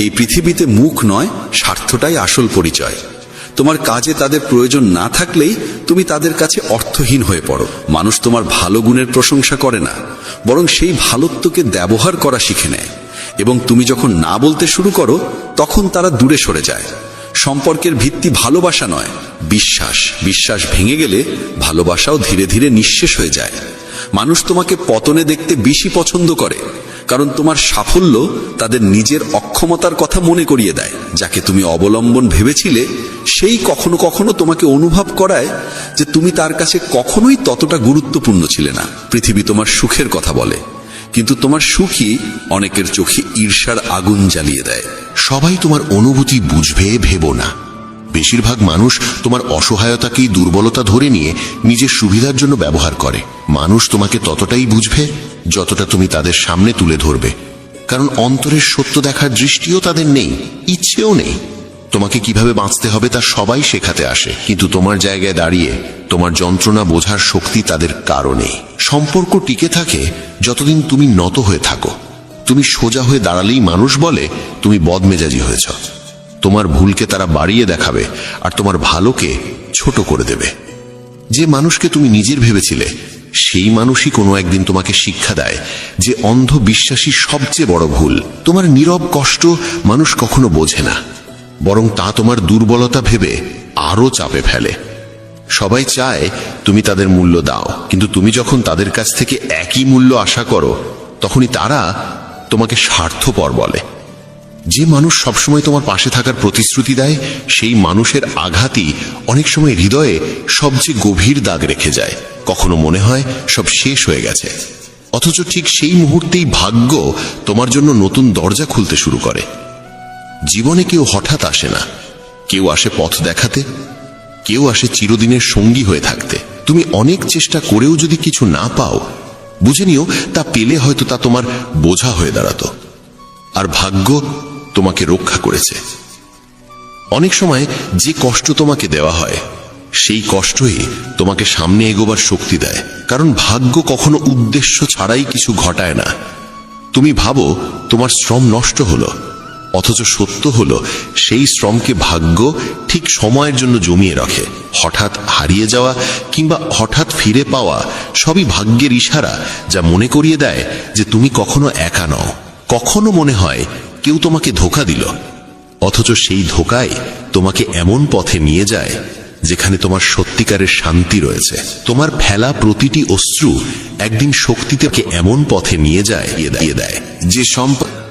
এই পৃথিবীতে মুখ নয়, স্বার্থটাই আসল পরিচয়। তোমার কাজে তাদের প্রয়োজন না থাকলেই তুমি তাদের কাছে অর্থহীন হয়ে পড়ো। মানুষ তোমার ভালো গুণের প্রশংসা করে না, বরং সেই ভালোত্বকে ব্যবহার করা শিখে নেয়, এবং তুমি যখন না বলতে শুরু করো, তখন তারা দূরে সরে যায়। সম্পর্কের ভিত্তি ভালোবাসা নয়, বিশ্বাস। বিশ্বাস ভেঙে গেলে ভালোবাসাও ধীরে ধীরে নিঃশেষ হয়ে যায়। মানুষ তোমাকে পতনে দেখতে বেশি পছন্দ করে, কারণ তোমার সাফল্য তাদের নিজের অক্ষমতার কথা মনে করিয়ে দেয়। যাকে তুমি অবলম্বন ভেবেছিলে সেই কখনো কখনো তোমাকে অনুভব করায় যে তুমি তার কাছে কখনোই ততটা গুরুত্বপূর্ণ ছিলে না। পৃথিবী তোমার সুখের কথা বলে, কিন্তু তোমার সুখই অনেকের চোখে ঈর্ষার আগুন জ্বালিয়ে দেয়। সবাই তোমার অনুভূতি বুঝবে ভেবো না। বেশিরভাগ মানুষ তোমার অসহায়তাকেই দুর্বলতা ধরে নিয়ে নিজের সুবিধার জন্য ব্যবহার করে। মানুষ তোমাকে ততটাই বুঝবে যতটা তুমি তাদের সামনে তুলে ধরবে, কারণ অন্তরের সত্য দেখার দৃষ্টিও তাদের নেই, ইচ্ছেও নেই। তোমাকে কিভাবে বাঁচতে হবে তা সবাই শেখাতে আসে, কিন্তু তোমার জায়গায় দাঁড়িয়ে তোমার যন্ত্রণা বোঝার শক্তি তাদের কারণে। সম্পর্ক টিকে থাকে যতদিন তুমি নত হয়ে থাকো। তুমি সোজা হয়ে দাঁড়ালেই মানুষ বলে তুমি বদমেজাজি হয়েছ। তোমার ভুলকে তারা বাড়িয়ে দেখাবে আর তোমার ভালোকে ছোট করে দেবে। যে মানুষকে তুমি নিজের ভেবেছিলে সেই মানুষই কোনো একদিন তোমাকে শিক্ষা দেয় যে অন্ধবিশ্বাসী সবচেয়ে বড় ভুল। তোমার নীরব কষ্ট মানুষ কখনো বোঝে না, বরং তা তোমার দুর্বলতা ভেবে আরো চাপে ফেলে। সবাই চায় তুমি তাদের মূল্য দাও, কিন্তু তুমি যখন তাদের কাছ থেকে একই মূল্য আশা করো তখনই তারা তোমাকে স্বার্থপর বলে। যে মানুষ সবসময় তোমার পাশে থাকার প্রতিশ্রুতি দেয় সেই মানুষের আঘাতই অনেক সময় হৃদয়ে সবচেয়ে গভীর দাগ রেখে যায়। কখনো মনে হয় সব শেষ হয়ে গেছে, অথচ ঠিক সেই মুহূর্তেই ভাগ্য তোমার জন্য নতুন দরজা খুলতে শুরু করে। জীবনে কেউ হঠাৎ আসে না, কেউ আসে পথ দেখাতে, কেউ আসে চিরদিনের সঙ্গী হয়ে থাকতে। তুমি অনেক চেষ্টা করেও যদি কিছু না পাও, বুঝে নিও তা পেলে হয়তো তা তোমার বোঝা হয়ে দাঁড়াতো, আর ভাগ্য তোমাকে রক্ষা করেছে। অনেক সময় যে কষ্ট তোমাকে দেওয়া হয় সেই কষ্টই তোমাকে সামনে এগোবার শক্তি দেয়, কারণ ভাগ্য কখনো উদ্দেশ্য ছাড়াই কিছু ঘটায় না। তুমি ভাবো তোমার শ্রম নষ্ট হলো, অথচ সত্য হলো সেই শ্রমকে ভাগ্য ঠিক সময়ের জন্য জমিয়ে রাখে। হঠাৎ হারিয়ে যাওয়া কিংবা হঠাৎ ফিরে পাওয়া সবই ভাগ্যের ইশারা, যা মনে করিয়ে দেয় যে তুমি কখনো একা নও। কখনো মনে হয় কেউ তোমাকে ধোঁকা দিল, অথচ সেই ধোঁকায় তোমাকে এমন পথে নিয়ে যায় যেখানে তোমার সত্যিকারের শান্তি রয়েছে। তোমার ফেলা প্রতিটি অশ্রু একদিন শক্তিতে এমন পথে নিয়ে যায় দিয়ে দেয়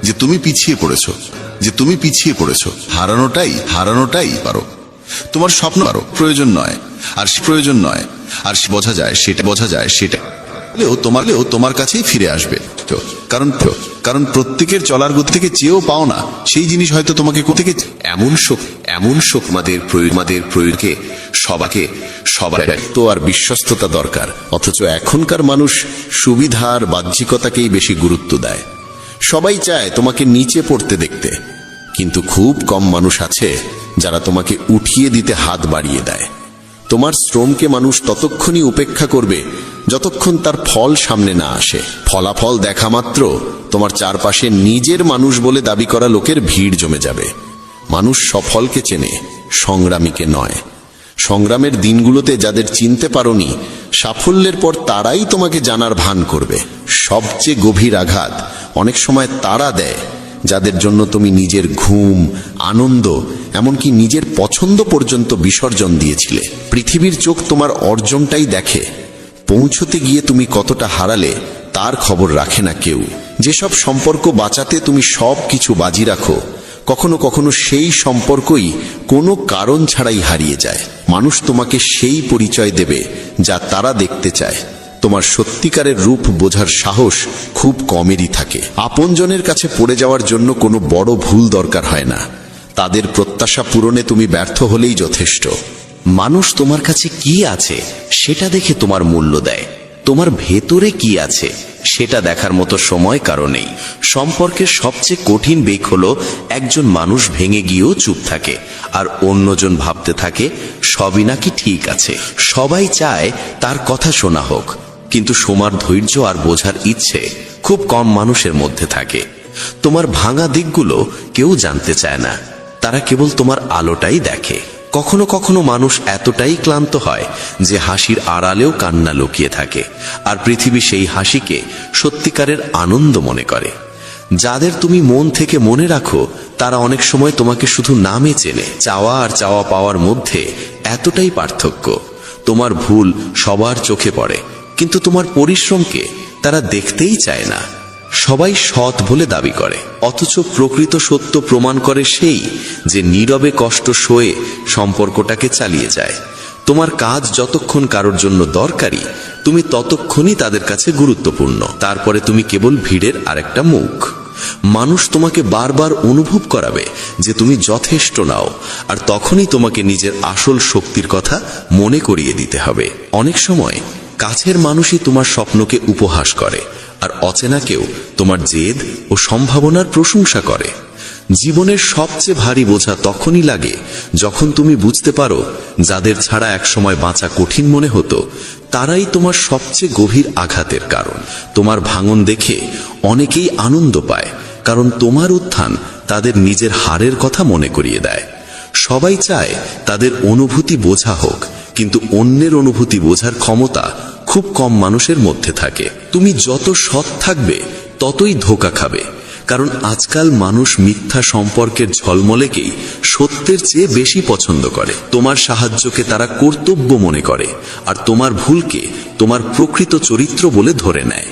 যে তুমি পিছিয়ে পড়েছো হারানোটাই পারো। তোমার স্বপ্ন পারো, প্রয়োজন নয়, আর বোঝা যায় সেটা তোমার কাছেই ফিরে আসবে। কারণ প্রত্যেকের চলার গতি থেকে চেয়েও পাও না সেই জিনিস হয়তো তোমাকে কোথেকে। এমন শোক আমাদের প্রয়োগকে সবার তো আর বিশ্বস্ততা দরকার, অথচ এখনকার মানুষ সুবিধা আর বাহ্যিকতাকেই বেশি গুরুত্ব দেয়। সবাই চায় তোমাকে নিচে পড়তে দেখতে, কিন্তু খুব কম মানুষ আছে যারা তোমাকে উঠিয়ে দিতে হাত বাড়িয়ে দেয়। তোমার শ্রমকে মানুষ ততক্ষণই উপেক্ষা করবে যতক্ষণ তার ফল সামনে না আসে। ফলাফল দেখা মাত্র তোমার চারপাশে নিজের মানুষ বলে দাবি করা লোকের ভিড় জমে যাবে। মানুষ সফলকে চেনে, সংগ্রামীকে নয়। সংগ্রামের দিনগুলোতে যাদের চিনতে পারোনি, সাফল্যের পর তারাই তোমাকে জানার ভান করবে। সবচেয়ে গভীর আঘাত অনেক সময় তারা দেয় যাদের জন্য তুমি নিজের ঘুম, আনন্দ, এমনকি নিজের পছন্দ পর্যন্ত বিসর্জন দিয়েছিলে। পৃথিবীর চোখ তোমার অর্জনটাই দেখে, পৌঁছতে গিয়ে তুমি কতটা হারালে তার খবর রাখে না কেউ। যেসব সম্পর্ক বাঁচাতে তুমি সব কিছু বাজি রাখো, কখনো কখনো সেই সম্পর্কই কোনো কারণ ছাড়াই হারিয়ে যায়। মানুষ তোমাকে সেই পরিচয় দেবে যা তারা দেখতে চায়। তোমার সত্যিকারের রূপ বোঝার সাহস খুব কমেরই থাকে। আপনজনের কাছে পড়ে যাওয়ার জন্য কোনো বড় ভুল দরকার হয় না, তাদের প্রত্যাশা পূরণে তুমি ব্যর্থ হলেই যথেষ্ট। মানুষ তোমার কাছে কি আছে সেটা দেখে তোমার মূল্য দেয়, তোমার ভেতরে কি আছে সেটা দেখার মতো সময় কারো নেই। সম্পর্কের সবচেয়ে কঠিন বেগ হলো একজন মানুষ ভেঙে গিয়েও চুপ থাকে আর অন্যজন ভাবতে থাকে সবই নাকি ঠিক আছে। সবাই চায় তার কথা শোনা হোক, কিন্তু শোনার ধৈর্য আর বোঝার ইচ্ছে খুব কম মানুষের মধ্যে থাকে। তোমার ভাঙা দিকগুলো কেউ জানতে চায় না, তারা কেবল তোমার আলোটাই দেখে। কখনো কখনো মানুষ এতটাই ক্লান্ত হয় যে হাসির আড়ালেও কান্না লুকিয়ে থাকে, আর পৃথিবী সেই হাসিকে সত্যিকারের আনন্দ মনে করে। যাদের তুমি মন থেকে মনে রাখো তারা অনেক সময় তোমাকে শুধু নামে চেনে। চাওয়া আর চাওয়া পাওয়ার মধ্যে এতটাই পার্থক্য। তোমার ভুল সবার চোখে পড়ে, কিন্তু তোমার পরিশ্রমকে তারা দেখতেই চায় না। সবাই সৎ বলে দাবি করে, অথচ প্রকৃত সত্য প্রমাণ করে সেই যে নীরবে কষ্ট সয়ে সম্পর্কটাকে চালিয়ে যায়। তোমার কাজ যতক্ষণ কারোর জন্য দরকারি, তুমি ততক্ষণই তাদের কাছে গুরুত্বপূর্ণ। তারপরে তুমি কেবল ভিড়ের আরেকটা মুখ। মানুষ তোমাকে বারবার অনুভব করাবে যে তুমি যথেষ্ট নাও, আর তখনই তোমাকে নিজের আসল শক্তির কথা মনে করিয়ে দিতে হবে। অনেক সময় কাছের মানুষই তোমার স্বপ্নকে উপহাস করে, আর অচেনা কেউ তোমার জেদ ও সম্ভাবনার প্রশংসা করে। জীবনের সবচেয়ে ভারী বোঝা তখনই লাগে যখন তুমি বুঝতে পারো যাদের ছাড়া একসময় বাঁচা কঠিন মনে হতো, তারাই তোমার সবচেয়ে গভীর আঘাতের কারণ। তোমার ভাঙন দেখে অনেকেই আনন্দ পায়, কারণ তোমার উত্থান তাদের নিজের হারের কথা মনে করিয়ে দেয়। সবাই চায় তাদের অনুভূতি বোঝা হোক, কিন্তু অন্যের অনুভূতি বোঝার ক্ষমতা খুব কম মানুষের মধ্যে থাকে। তুমি যত সৎ থাকবে ততই ধোঁকা খাবে, কারণ আজকাল মানুষ মিথ্যা সম্পর্কের ঝলমলেকেই সত্যের চেয়ে বেশি পছন্দ করে। তোমার সাহায্যকে তারা কর্তব্য মনে করে, আর তোমার ভুলকে তোমার প্রকৃত চরিত্র বলে ধরে নেয়।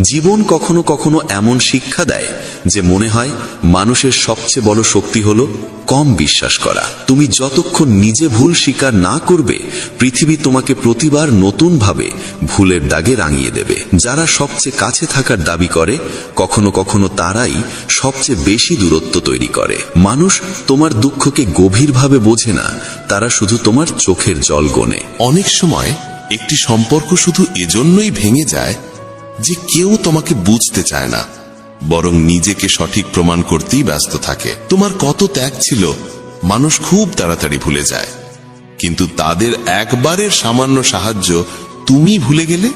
জীবন কখনো কখনো এমন শিক্ষা দেয় যে মনে হয় মানুষের সবচেয়ে বড় শক্তি হলো কম বিশ্বাস করা। তুমি যতক্ষণ নিজে ভুল স্বীকার না করবে, পৃথিবী তোমাকে প্রতিবার নতুনভাবে ভুলের দাগে রাঙিয়ে দেবে। যারা সবচেয়ে কাছে থাকার দাবি করে, কখনো কখনো তারাই সবচেয়ে বেশি দূরত্ব তৈরি করে। মানুষ তোমার দুঃখকে গভীরভাবে বোঝে না, তারা শুধু তোমার চোখের জল গোনে। অনেক সময় একটি সম্পর্ক শুধু এজন্যই ভেঙে যায় যে কেউ তোমাকে বুঝতে চায় না, বরং নিজেকে সঠিক প্রমাণ করতেই ব্যস্ত থাকে। তোমার কত ত্যাগ ছিল মানুষ খুব তাড়াতাড়ি ভুলে যায়, কিন্তু তাদের একবারের সামান্য সাহায্য তুমি ভুলে গেলে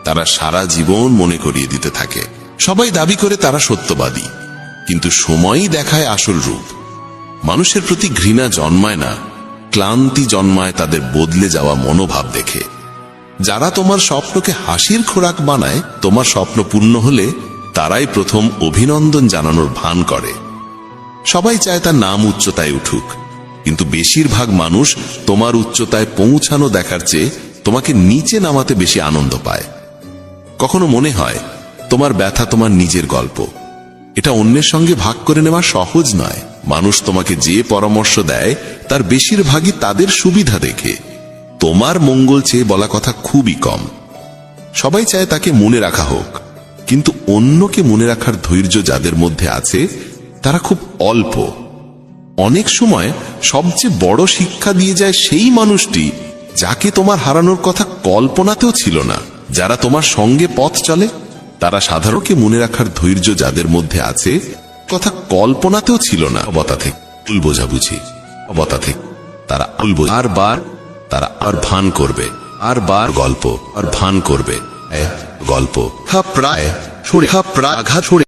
তারা সারা জীবন মনে করিয়ে দিতে থাকে। সবাই দাবি করে তারা সত্যবাদী, কিন্তু সময়ই দেখায় আসল রূপ। মানুষের প্রতি ঘৃণা জন্মায় না, ক্লান্তি জন্মায় তাদের বদলে যাওয়া মনোভাব দেখে। যারা তোমার স্বপ্নকে হাসির খোরাক বানায়, তোমার স্বপ্ন পূর্ণ হলে তারাই প্রথম অভিনন্দন জানানোর ভান করে। সবাই চায় তার নাম উচ্চতায় উঠুক, কিন্তু বেশিরভাগ মানুষ তোমার উচ্চতায় পৌঁছানো দেখার চেয়ে তোমাকে নিচে নামাতে বেশি আনন্দ পায়। কখনো মনে হয় তোমার ব্যথা তোমার নিজের গল্প, এটা অন্যের সঙ্গে ভাগ করে নেওয়া সহজ নয়। মানুষ তোমাকে যে পরামর্শ দেয় তার বেশিরভাগই তাদের সুবিধা দেখে, তোমার মঙ্গল চেয়ে বলা কথা খুবই কম। সবাই চায় তাকে মনে রাখা হোক, কিন্তু অন্যকে মনে রাখার ধৈর্য যাদের মধ্যে আছে তারা খুব অল্প। অনেক সময় সবচেয়ে বড় শিক্ষা দিয়ে যায় সেই মানুষটি যাকে তোমার হারানোর কথা কল্পনাতেও ছিল না। যারা তোমার সঙ্গে পথ চলে তারা সাধারণকে মনে রাখার ধৈর্য যাদের মধ্যে আছে কথা কল্পনাতেও ছিল না। অবতা থেকে ভুল বোঝাবুঝি, অবতা থেকে তারা আর বার তারা আর ভান করবে, আর বার গল্প আর ভান করবে গল্প। প্রায় সরে প্রায় আঘাত সরে